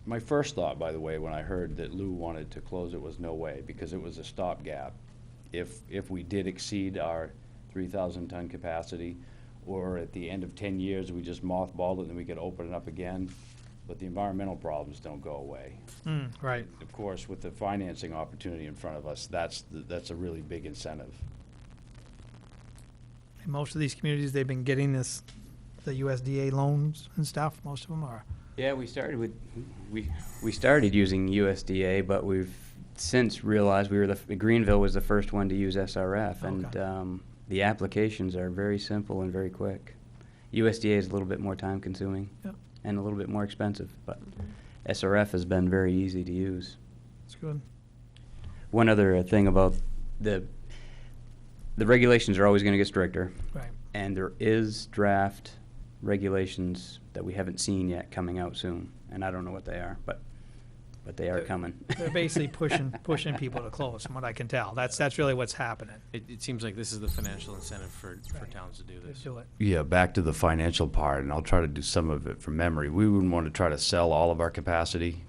My first thought, by the way, when I heard that Lou wanted to close it was no way, because it was a stopgap. If we did exceed our 3,000 ton capacity, or at the end of 10 years, we just mothballed it and then we could open it up again. But the environmental problems don't go away. Right. Of course, with the financing opportunity in front of us, that's a really big incentive. In most of these communities, they've been getting the USDA loans and stuff, most of them are. Yeah, we started using USDA, but we've since realized Greenville was the first one to use SRF, and Okay. the applications are very simple and very quick. USDA is a little bit more time consuming Yep. and a little bit more expensive, but SRF has been very easy to use. It's good. One other thing about the regulations are always going to get stricter, Right. and there is draft regulations that we haven't seen yet coming out soon, and I don't know what they are, but they are coming. They're basically pushing people to close, from what I can tell. That's really what's happening. It seems like this is the financial incentive for towns to do To this. do it. Yeah, back to the financial part, and I'll try to do some of it from memory. We wouldn't want to try to sell all of our capacity,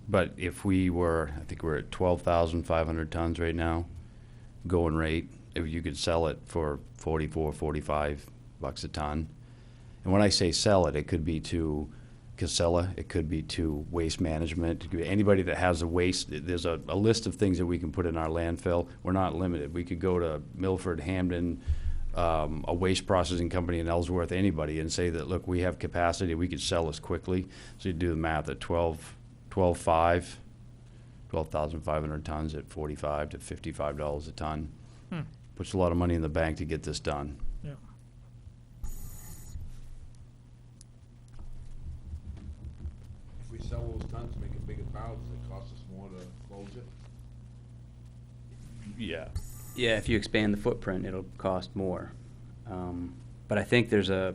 but if we were, I think we're at 12,500 tons right now, going rate. If you could sell it for 44, 45 bucks a ton. And when I say sell it, it could be to Casella, it could be to Waste Management, it could be anybody that has a waste. There's a list of things that we can put in our landfill. We're not limited. We could go to Milford, Hamden, a waste processing company in Ellsworth, anybody, and say that, look, we have capacity, we could sell this quickly. So you do the math at 12,500 tons at $45 to $55 a ton. Puts a lot of money in the bank to get this done. Yeah. If we sell those tons, make a bigger barrel, does it cost us more to close it? Yeah. Yeah, if you expand the footprint, it'll cost more. But I think I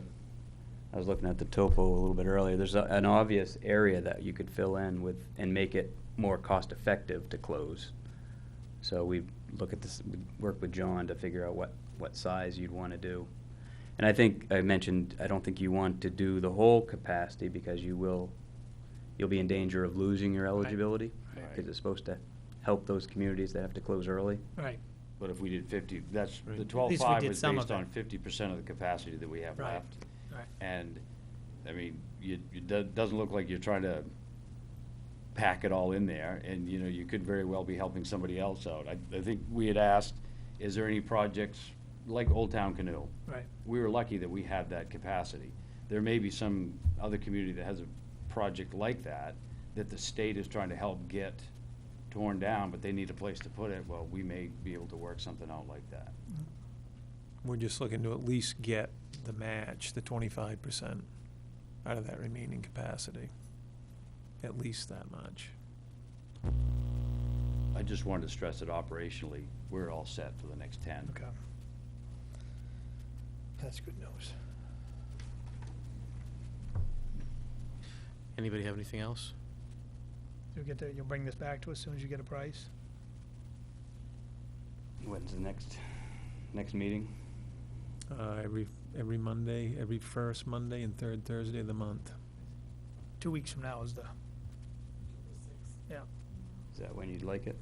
was looking at the topo a little bit earlier, there's an obvious area that you could fill in with and make it more cost-effective to close. So we look at this, we work with John to figure out what size you'd want to do. And I think I mentioned, I don't think you want to do the whole capacity because you'll be in danger of losing your eligibility. Right. Because it's supposed to help those communities that have to close early. Right. But if we did 50, that's, the At least we 12.5 did was some based of on it. 50% of the capacity that we have Right. left. Right. And, I mean, it doesn't look like you're trying to pack it all in there, and, you could very well be helping somebody else out. I think we had asked, is there any projects like Old Town Canoe? Right. We were lucky that we had that capacity. There may be some other community that has a project like that the state is trying to help get torn down, but they need a place to put it. Well, we may be able to work something out like that. We're just looking to at least get the match, the 25% out of that remaining capacity. At least that much. I just wanted to stress that operationally, we're all set for the next 10. Okay. That's good news. Anybody have anything else? You'll bring this back to us as soon as you get a price? When's the next meeting? Every Monday, every first Monday and third Thursday of the month. 2 weeks from now is the, yeah. Is that when you'd like it?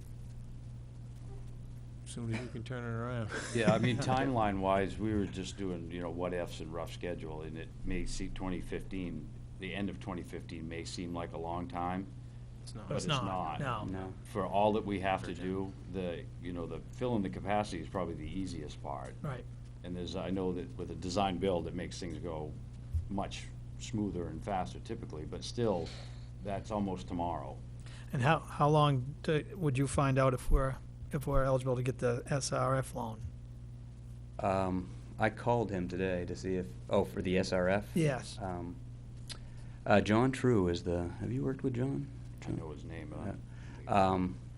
Soon as you can turn it around. Yeah, I mean, timeline-wise, we were just doing, what-ifs and rough schedule, and it may see 2015, the end of 2015 may seem like a long time, It's not. but it's not. No. No. For all that we have to do, the filling the capacity is probably the easiest part. Right. And I know that with a design build, it makes things go much smoother and faster typically, but still, that's almost tomorrow. And how long would you find out if we're eligible to get the SRF loan? I called him today to see for the SRF? Yes. John True is have you worked with John? I know his name.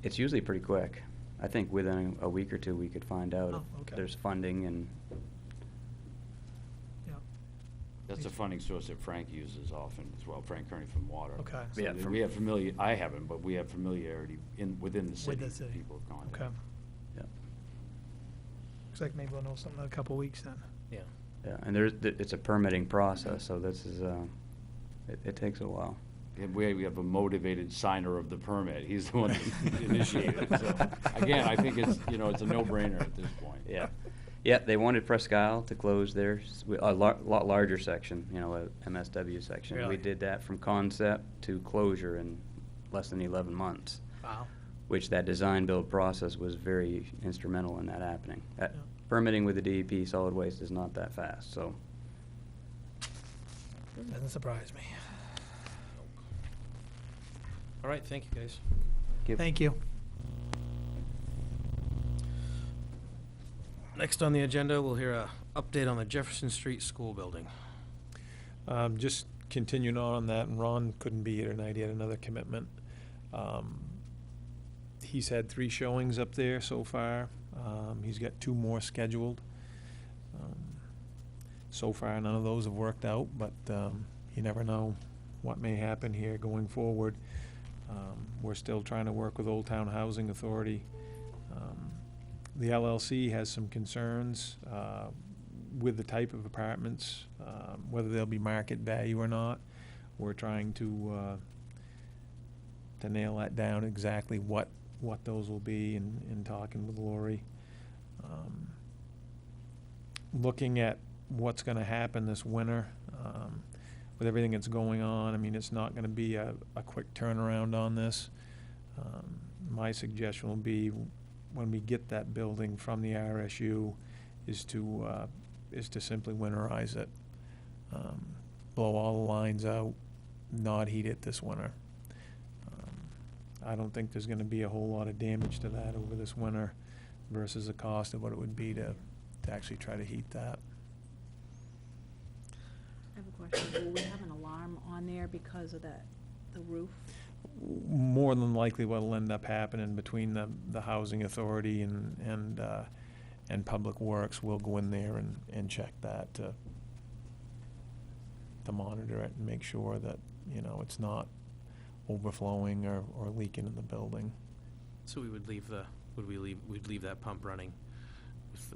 It's usually pretty quick. I think within a week or two, we could find out Oh, if okay. there's funding and, Yeah. That's a funding source that Frank uses often as well, Frank Kearney from Water. Okay. So Yeah, we have I haven't, but we have familiarity within the city. the city. People have gone Okay. there. yeah. Looks like maybe we'll know something in a couple weeks then. Yeah. Yeah, and it's a permitting process, so this is, it takes a while. We have a motivated signer of the permit. He's the one that initiated it. So, again, I think it's a no-brainer at this point. Yeah. Yeah, they wanted Presque Isle to close their, a lot larger section, a MSW section. Really? We did that from concept to closure in less than 11 months, Wow. which that design build process was very instrumental in that happening. Permitting with the DEP solid waste is not that fast, so. Doesn't surprise me. All right, thank you, guys. Thank you. Next on the agenda, we'll hear a update on the Jefferson Street School building. Just continuing on that, and Ron couldn't be here tonight, he had another commitment. He's had 3 showings up there so far. He's got 2 more scheduled. So far, none of those have worked out, but you never know what may happen here going forward. We're still trying to work with Old Town Housing Authority. The LLC has some concerns with the type of apartments, whether they'll be market value or not. We're trying to nail that down exactly what those will be, and talking with Lori. Looking at what's going to happen this winter, with everything that's going on, I mean, it's not going to be a quick turnaround on this. My suggestion will be, when we get that building from the RSU, is to simply winterize it. Blow all the lines out, not heat it this winter. I don't think there's going to be a whole lot of damage to that over this winter versus the cost of what it would be to actually try to heat that. I have a question. Will we have an alarm on there because of the roof? More than likely what'll end up happening between the housing authority and Public Works, we'll go in there and check that to monitor it and make sure that, you know, it's not overflowing or leaking in the building. So we would leave we'd leave that pump running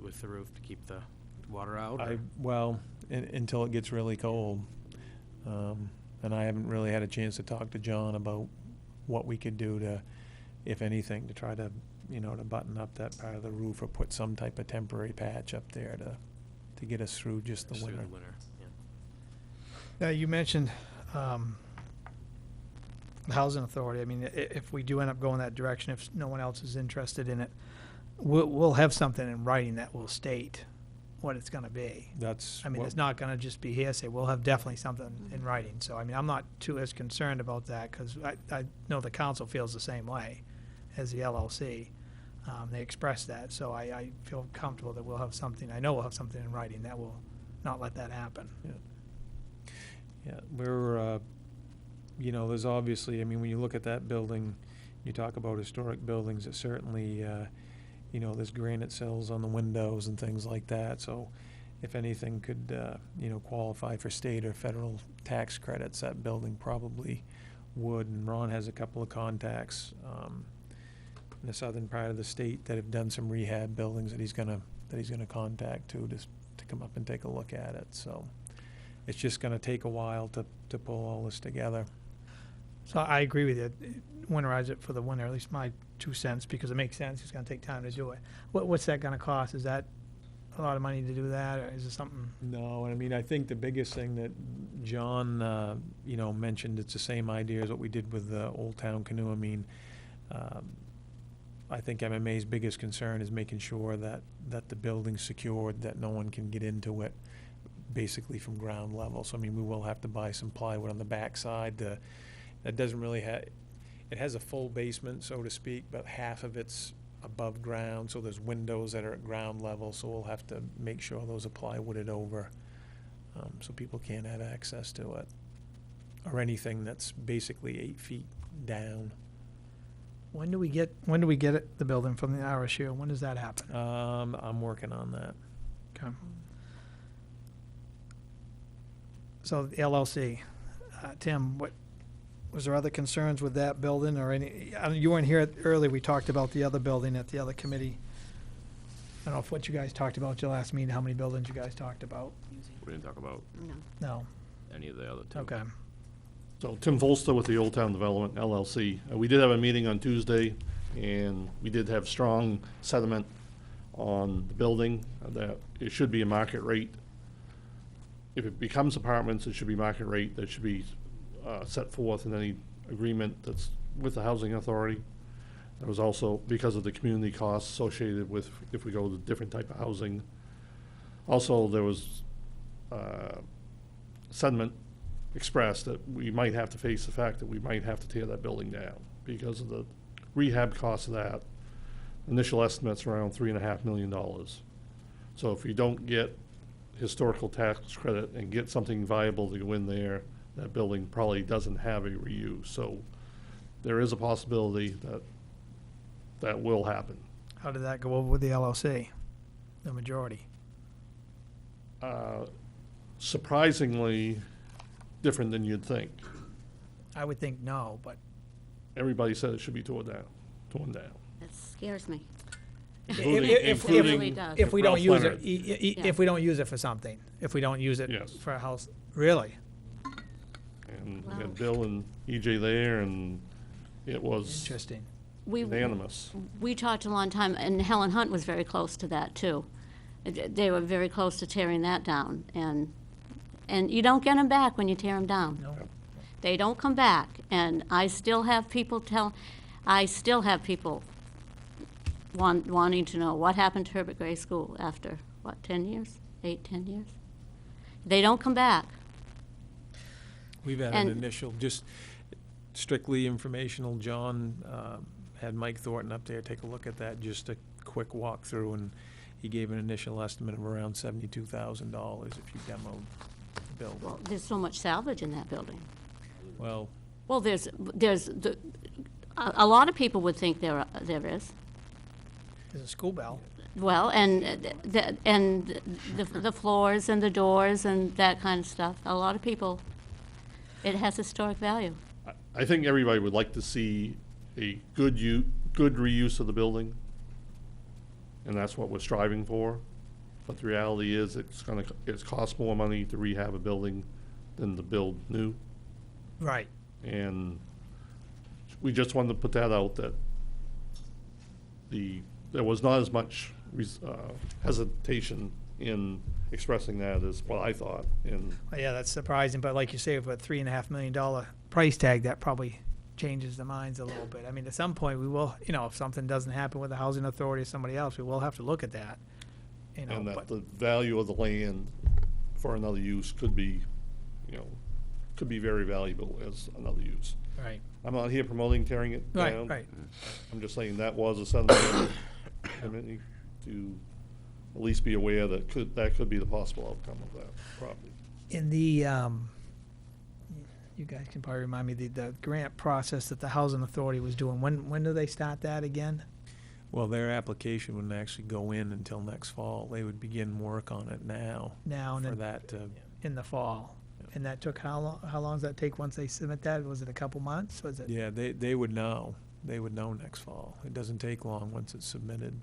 with the roof to keep the water out? Or? Well, until it gets really cold. And I haven't really had a chance to talk to John about what we could do to, if anything, to try to, you know, to button up that part of the roof or put some type of temporary patch up there to get us through just the winter. Yeah. Now, you mentioned the Housing Authority. I mean, if we do end up going that direction, if no one else is interested in it, we'll have something in writing that will state what it's going to be. That's I mean, it's not going to just be hearsay. We'll have definitely something in writing. So, I mean, I'm not too as concerned about that, because I know the council feels the same way as the LLC. They expressed that. So I feel comfortable that we'll have something. I know we'll have something in writing that will not let that happen. Yeah, we're, you know, there's obviously, I mean, when you look at that building, you talk about historic buildings, it certainly, you know, there's granite sills on the windows and things like that. So if anything could, you know, qualify for state or federal tax credits, that building probably would. And Ron has a couple of contacts in the southern part of the state that have done some rehab buildings that he's gonna contact too, to come up and take a look at it. So it's just gonna take a while to pull all this together. So I agree with you. Winterize it for the winter, at least my 2 cents, because it makes sense. It's going to take time to do it. What's that going to cost? Is that a lot of money to do that, or is it something? No, I mean, I think the biggest thing that John, you know, mentioned, it's the same idea as what we did with the Old Town Canoe. I mean, I think MMA's biggest concern is making sure that the building's secured, that no one can get into it, basically from ground level. So, I mean, we will have to buy some plywood on the backside. That doesn't really have, it has a full basement, so to speak, but half of it's above ground, so there's windows that are at ground level, so we'll have to make sure those are plywooded over, so people can't have access to it, or anything that's basically 8 feet down. When do we get it, the building from the RSU? When does that happen? I'm working on that. Okay. So the LLC, Tim, was there other concerns with that building or any? You weren't here earlier. We talked about the other building at the other committee. I don't know if what you guys talked about at your last meeting, how many buildings you guys talked about. We didn't talk about No. No. any of the other two. Okay. So Tim Volster with the Old Town Development LLC. We did have a meeting on Tuesday, and we did have strong sentiment on the building, that it should be a market rate. If it becomes apartments, it should be market rate. That should be set forth in any agreement that's with the housing authority. There was also, because of the community costs associated with if we go to different type of housing. Also, there was sentiment expressed that we might have to face the fact that we might have to tear that building down because of the rehab cost of that. Initial estimates around $3.5 million. So if we don't get historical tax credit and get something viable to go in there, that building probably doesn't have a reuse. So there is a possibility that that will happen. How did that go over with the LLC? The majority? Surprisingly different than you'd think. I would think no, but Everybody said it should be torn down. That scares me. if It really does. if we don't Ralph use it, Leonard. if we don't use it for something, if we don't use it Yes. for a house, really? And we Wow. had Bill and EJ there, and it was Interesting. We unanimous. We talked a long time, and Helen Hunt was very close to that, too. They were very close to tearing that down, and you don't get them back when you tear them down. No. They don't come back, and I still have people wanting to know what happened to Herbert Gray School after, 10 years? 10 years? They don't come back. We've had And- an initial, just strictly informational. John had Mike Thornton up there take a look at that, just a quick walkthrough, and he gave an initial estimate of around $72,000 if you demoed the building. Well, there's so much salvage in that building. Well, Well, a lot of people would think there is. There's a school bell. Well, and the floors and the doors and that kind of stuff. A lot of people, it has historic value. I think everybody would like to see a good reuse of the building, and that's what we're striving for. But the reality is, it's cost more money to rehab a building than to build new. Right. And we just wanted to put that out, that there was not as much hesitation in expressing that as what I thought. And Well, yeah, that's surprising, but like you say, with a $3.5 million price tag, that probably changes the minds a little bit. I mean, at some point, we will, if something doesn't happen with the housing authority or somebody else, we will have to look at that. and that But the value of the land for another use could be very valuable as another use. right, I'm not here promoting tearing it down. right. I'm just saying that was a settlement committee to at least be aware that could be the possible outcome of that property. In the, you guys can probably remind me, the grant process that the housing authority was doing, when do they start that again? well, their application wouldn't actually go in until next fall. They would begin work on it now Now and for then that to, in the fall? And that took how long does that take once they submit that? Was it a couple months? Was it? yeah, they would know. They would know next fall. It doesn't take long once it's submitted.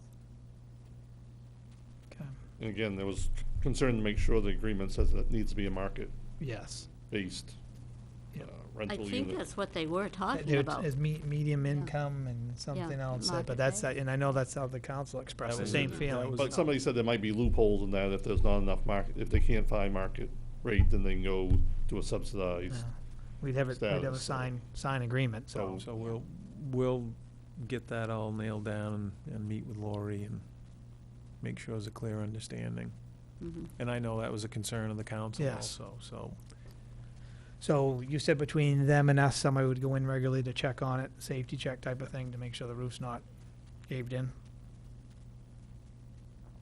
Okay. And again, there was concern to make sure the agreement says that it needs to be a Yes. market-based Yeah. I rental think unit. that's what they were talking There about. is medium Yeah. income and something Yeah, else, market but that's, rate. and I know that's how the council expressed That the was same it. feeling. That was But somebody said there might be loopholes in that if there's not enough market, if they can't find market rate, then they can go to a subsidized. Yeah. We'd have a status, so- sign agreement, so. So we'll get that all nailed down and meet with Lori and make sure there's a clear understanding. Mhm. And I know that was a concern of the council Yes. also, so. So you said between them and us, somebody would go in regularly to check on it, safety check type of thing, to make sure the roof's not caved in,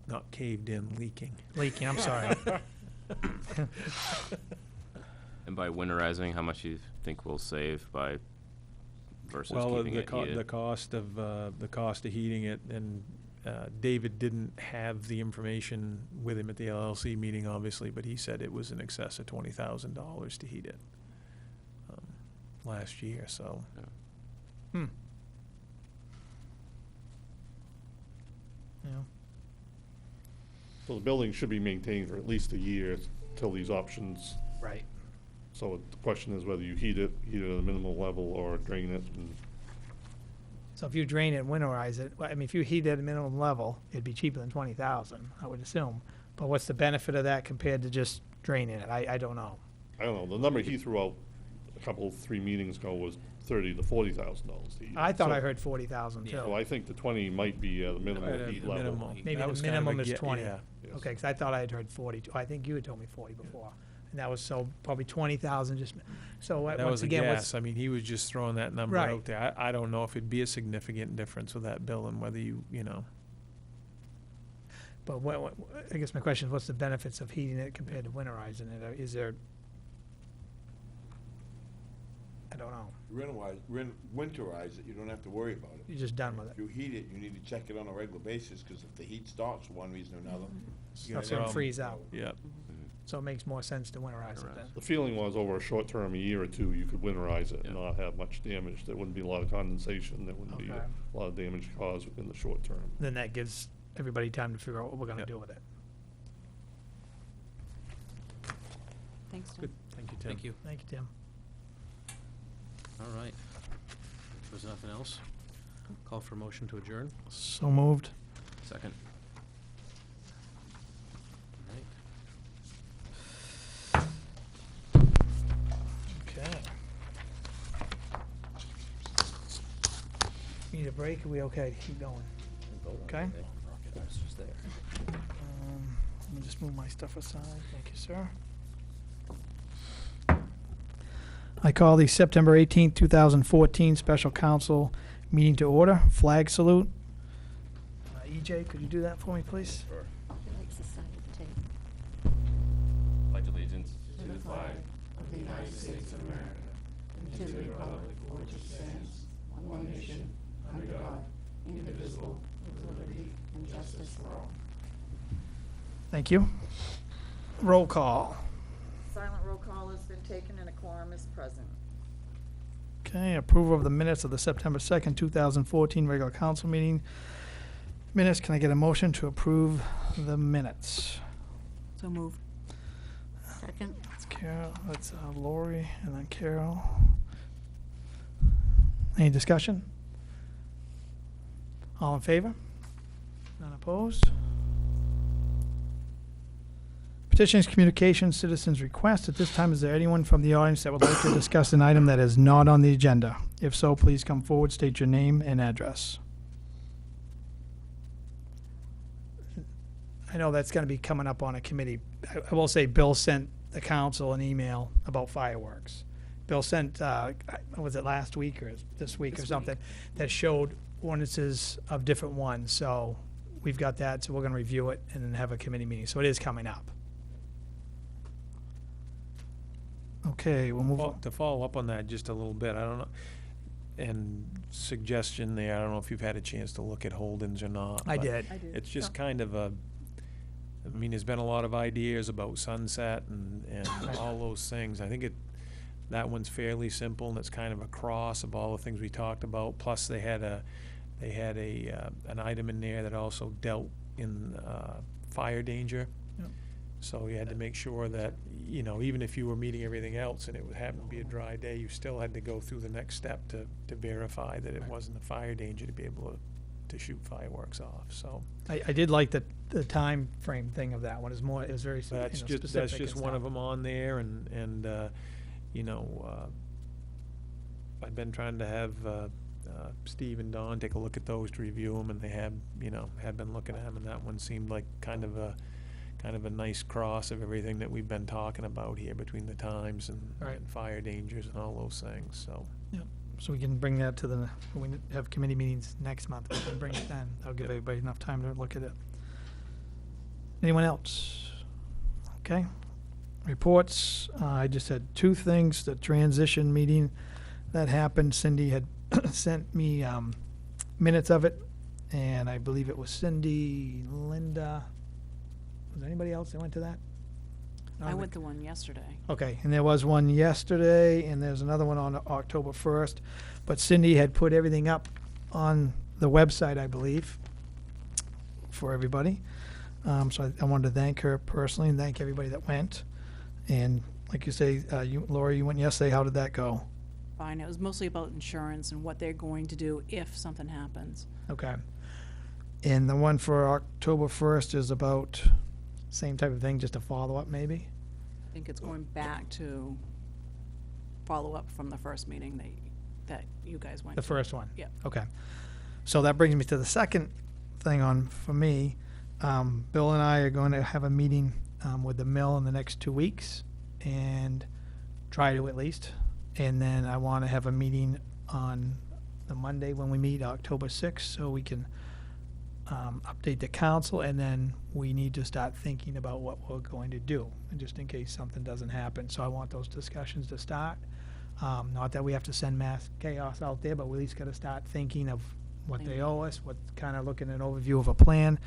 Not caved in, leaking. leaking, I'm sorry. And by winterizing, how much you think we'll save by versus Well, keeping the it heated? the cost of heating it, and David didn't have the information with him at the LLC meeting, obviously, but he said it was in excess of $20,000 to heat it last year, so. Hmm. Yeah. So the building should be maintained for at least a year till these options. Right. So the question is whether you heat it at a minimal level or drain it. And So if you drain it and winterize it, well, I mean, if you heat it at a minimum level, it'd be cheaper than 20,000, I would assume. But what's the benefit of that compared to just draining it? I don't know. I don't know, the number he threw out three meetings ago was $30,000 to $40,000 to heat. I thought I So- heard 40,000 So too. I think the 20 might be at a minimal Right, heat the level. minimum. Maybe That the was kind of a minimum is get- 20. yeah. Yes. Okay, because I thought I had heard 40. I think you had told me 40 before. And that was so probably 20,000 just, so That once was a again, guess. I mean, he was just throwing that number Right. out there. I don't know if it'd be a significant difference with that bill and whether you know. but I guess my question is, what's the benefits of heating it compared to winterizing it? Is there, I don't know. Winterize it, you don't have to worry about it. You're just done with If it. you heat it, you need to check it on a regular basis, because if the heat stops for one reason or another. you Stuff's got a gonna problem. freeze out. Yeah. So it makes more sense to winterize it then. The feeling was over a short term, a year or two, you could winterize it and Yeah. not have much damage. There wouldn't be a lot of condensation, there wouldn't be Okay. a lot of damage caused in the short term. Then that gives everybody time to figure out what we're gonna Yep. do with it. Thanks, Tim. Good. Thank you, Tim. Thank you. Thank you, Tim. All right. If there's nothing else, call for motion to adjourn. So moved. Second. All right. Okay. Need a break? Are we okay to keep going? Okay. Let me just move my stuff aside. Thank you, sir. I call the September 18th, 2014 Special Council meeting to order. Flag salute. EJ, could you do that for me, please? He likes the side of the tape. Pledge allegiance To the flag of the United States of America, and to the republic for which it stands, one nation, under God, indivisible, with liberty and justice for all. Thank you. Roll call. Silent roll call has been taken and a quorum is present. Okay, approval of the minutes of the September 2nd, 2014 regular council meeting. Minutes, can I get a motion to approve the minutes? So moved. Second? That's Carol, that's Lori, and then Carol. Any discussion? All in favor? None opposed? Petitions, communications, citizens' requests. At this time, is there anyone from the audience that would like to discuss an item that is not on the agenda? If so, please come forward, state your name and address. I know that's gonna be coming up on a committee. I will say Bill sent the council an email about fireworks. Bill sent, was it last week or this week or something, that showed ordinances of different ones. So we've got that, so we're gonna review it and then have a committee meeting. So it is coming up. Okay, we'll move on. To follow up on that just a little bit, I don't know, and suggestion there, I don't know if you've had a chance to look at Holden's or not. I but did. I did. It's just kind of a, I mean, there's been a lot of ideas about sunset and all those things. I think that one's fairly simple, and it's kind of a cross of all the things we talked about. Plus, they had an item in there that also dealt in fire danger. Yep. So you had to make sure that, you know, even if you were meeting everything else and it would happen to be a dry day, you still had to go through the next step to verify that it wasn't a fire danger to be able to shoot fireworks off, so. I did like the time frame thing of that one. It was very, So that's specific that's and just one of stuff. them on there, and you know, I've been trying to have Steve and Don take a look at those to review them, and they have been looking at them, and that one seemed like kind of a nice cross of everything that we've been talking about here between the times and, Right. and fire dangers and all those things, so. So we can bring that to when we have committee meetings next month. We can bring it then. That'll give Yep. everybody enough time to look at it. Anyone else? Okay. Reports. I just had two things. The transition meeting that happened. Cindy had sent me minutes of it, and I believe it was Cindy, Linda. Was there anybody else that went to that? I went to one yesterday. Okay, and there was one yesterday, and there's another one on October 1st. But Cindy had put everything up on the website, I believe, for everybody. So I wanted to thank her personally and thank everybody that went. And like you say, Laura, you went yesterday. How did that go? Fine. It was mostly about insurance and what they're going to do if something happens. Okay. And the one for October 1st is about same type of thing, just a follow-up maybe? I think it's going back to follow up from the first meeting that you guys went The to. first one? Yeah. Okay. So that brings me to the second thing for me. Bill and I are going to have a meeting with the mill in the next 2 weeks. and try to at least. And then I want to have a meeting on the Monday when we meet, October 6th, so we can update the council, and then we need to start thinking about what we're going to do, and just in case something doesn't happen. So I want those discussions to start. Not that we have to send mass chaos out there, but we at least got to start thinking of what they owe us, what kind of looking at an overview of a plan.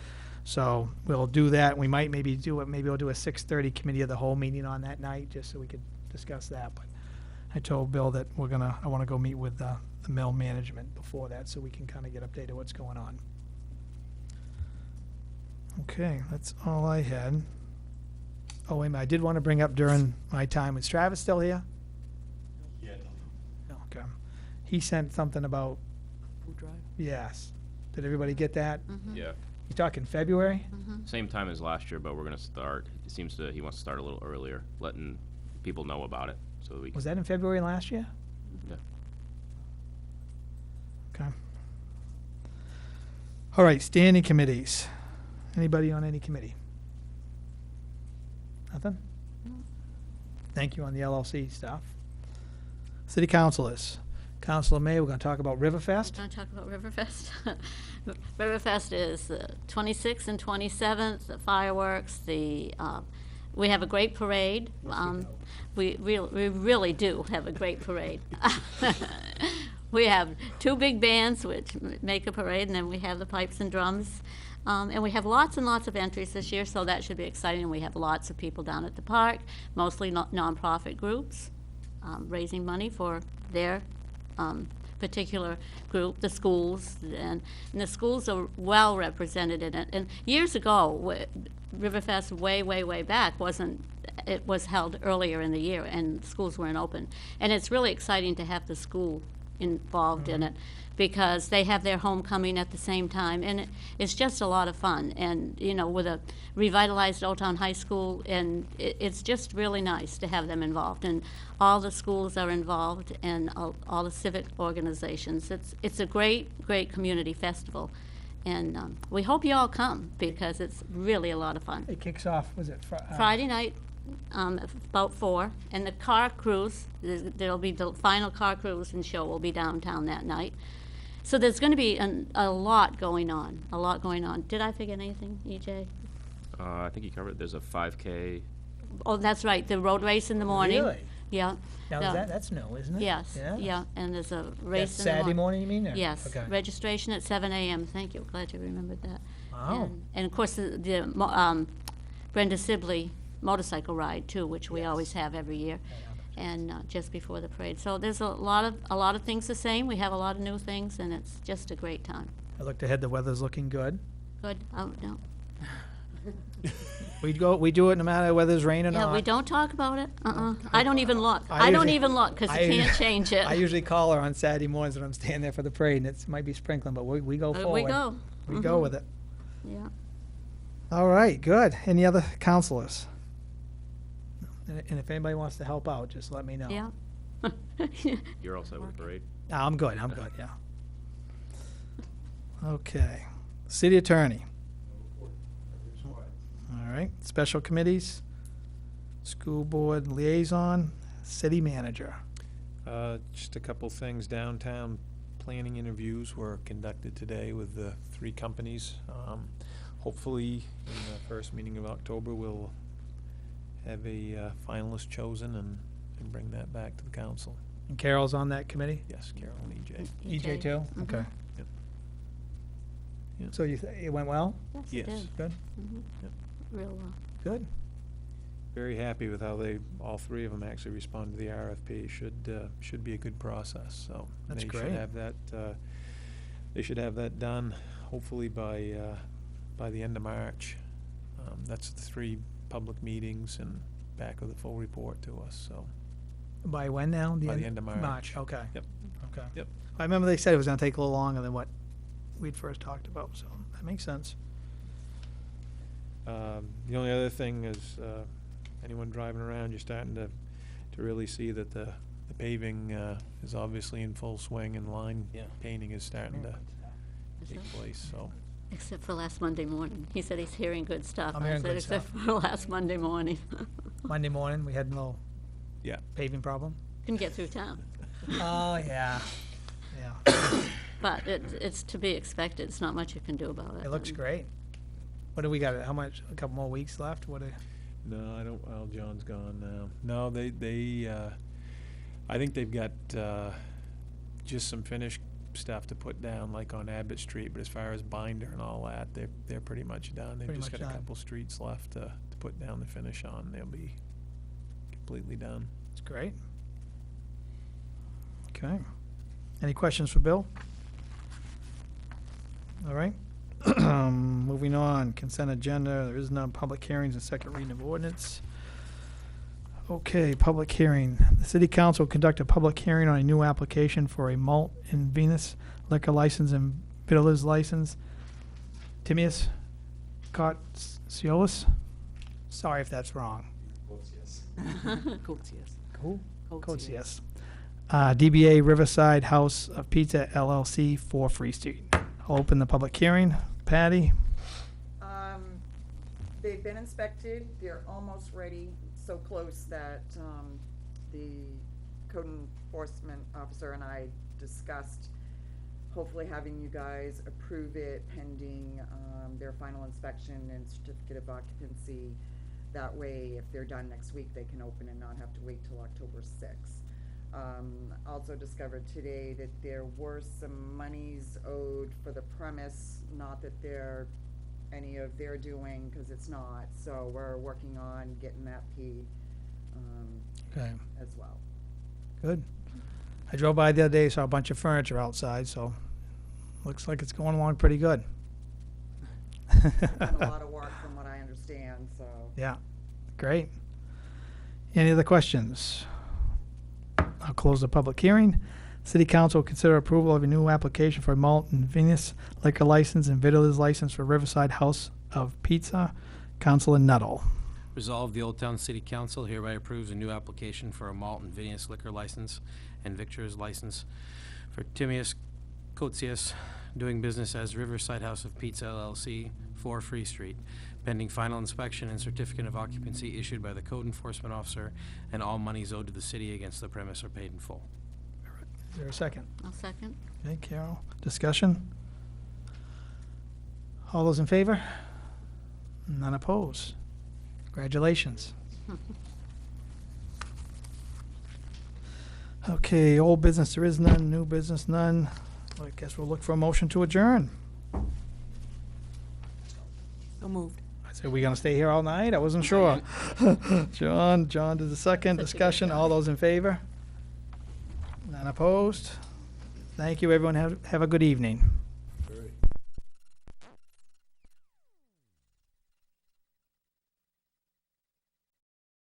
So we'll do that. We might maybe do it. Maybe we'll do a 6:30 committee of the whole meeting on that night, just so we could discuss that. But I told Bill that I want to go meet with the mill management before that, so we can kind of get updated what's going on. Okay, that's all I had. Oh, wait a minute, I did want to bring up during my time, is Travis still here? Yeah. No, okay. He sent something about, Food drive? yes. Did everybody get that? Yeah. You talking February? Same time as last year, but we're gonna start, it seems to, he wants to start a little earlier, letting people know about it, so that we can. Was that in February last year? Yeah. Okay. All right, standing committees. Anybody on any committee? Nothing? Thank you on the LLC stuff. City councilors. Councilor May, we're going to talk about Riverfest. We're going to talk about Riverfest. Riverfest is the 26th and 27th, the fireworks, we have a great parade. We really do have a great parade. We have two big bands which make a parade, and then we have the pipes and drums. And we have lots and lots of entries this year, so that should be exciting. And we have lots of people down at the park, mostly nonprofit groups, raising money for their particular group, the schools. And the schools are well represented in it. And years ago, Riverfest way back it was held earlier in the year, and schools weren't open. And it's really exciting to have the school involved in it, because they have their homecoming at the same time, and it's just a lot of fun. And with a revitalized Old Town High School, and it's just really nice to have them involved. And all the schools are involved, and all the civic organizations. It's a great community festival, and we hope you all come, because it's really a lot of fun. It kicks off, was it Friday night, about 4, and the car cruise, there'll be the final car cruise and show will be downtown that night. So there's going to be a lot going on, Did I forget anything, EJ? I think you covered, there's a 5K. Oh, that's right, the road race in the morning. Really? Yeah. Now, Yeah. that's new, isn't it? Yes, yeah, and there's a race That's in the Saturday morning, you mean? or- Yes, Okay. registration at 7 a.m. Thank you, glad you remembered that. Wow. And of course, the Brenda Sibley motorcycle ride too, which we always have every year, and just before the parade. So there's a lot of things the same. We have a lot of new things, and it's just a great time. I looked ahead, the weather's looking good. Good. Oh no. We do it no matter whether it's rain or not. Yeah, we don't talk about it. I don't even look. I I don't usually- even look, because you can't change it. I usually call her on Saturday mornings when I'm standing there for the parade, and it might be sprinkling, but we go forward. We go. We go with it. Yeah. All right, good. Any other counselors? And if anybody wants to help out, just let me know. Yeah. You're all set with the parade? I'm good, yeah. Okay. City attorney. All right, special committees, school board liaison, city manager. Just a couple things. Downtown planning interviews were conducted today with the 3 companies. Hopefully, in the first meeting of October, we'll have a finalist chosen and bring that back to the council. And Carol's on that committee? Yes, Carol and EJ. EJ too? Mhm. Okay. Yep. Yep. So it went well? Yes, Yes. it did. Good, Yep. Real well. good. Very happy with how all 3 of them actually responded to the RFP. Should be a good process, so. That's They great. should have that, they should have that done hopefully by the end of March. That's the 3 public meetings and back with a full report to us, so. By when now? By the end of March. Okay. Yep. Okay. Yep. I remember they said it was gonna take a little longer than what we'd first talked about, so that makes sense. The only other thing is, anyone driving around, you're starting to really see that the paving is obviously in full swing, and line painting is starting to Is take it? place, so. Except for last Monday morning. He said he's hearing good stuff. I'm I hearing said, good except stuff. for last Monday morning. Monday morning, we had a little Yeah. Paving problem? Couldn't get through town. Oh, yeah. Yeah. But it's to be expected. It's not much you can do about it. It looks And great. What do we got? How much? A couple more weeks left? No, I don't, well, John's gone now. No, I think they've got, just some finished stuff to put down, like on Abbott Street, but as far as binder and all that, they're pretty much done. They've Pretty just much got a done. couple streets left to put down the finish on. They'll be completely done. It's great. Okay. Any questions for Bill? All right. Moving on, consent agenda, there is none, public hearings and second reading of ordinance. Okay, public hearing. The city council will conduct a public hearing on a new application for a malt and Venus liquor license and Vittler's license. Timius Kotsiolis? Sorry if that's wrong. Courteous. Cool. Courteous. Yes. DBA Riverside House of Pizza LLC, 4 Free Street. I'll open the public hearing. Patty? They've been inspected, they're almost ready, so close that, the code enforcement officer and I discussed hopefully having you guys approve it pending, their final inspection and certificate of occupancy. That way, if they're done next week, they can open and not have to wait till October 6th. Also discovered today that there were some monies owed for the premise, not that they're any of their doing, because it's not, so we're working on getting that paid, Okay, as well. good. I drove by the other day, saw a bunch of furniture outside, so looks like it's going along pretty good. Done a lot of work from what I understand, so. Yeah, great. Any other questions? I'll close the public hearing. City Council will consider approval of a new application for a malt and Venus liquor license and Vittler's license for Riverside House of Pizza. Councilor Nuttall. Resolved, the Old Town City Council hereby approves a new application for a malt and Venus liquor license and victor's license for Timius Kotzias, doing business as Riverside House of Pizza LLC, 4 Free Street, pending final inspection and certificate of occupancy issued by the code enforcement officer, and all monies owed to the city against the premise are paid in full. Is there a second? I'll second. Okay, Carol. Discussion? All those in favor? None opposed. Congratulations. Okay, old business, there is none. New business, none. Well, I guess we'll look for a motion to adjourn. So moved. I said, we gonna stay here all night? I wasn't sure. John did the second. Such a good Discussion, guy. all those in favor? None opposed? Thank you, everyone. Have a good evening.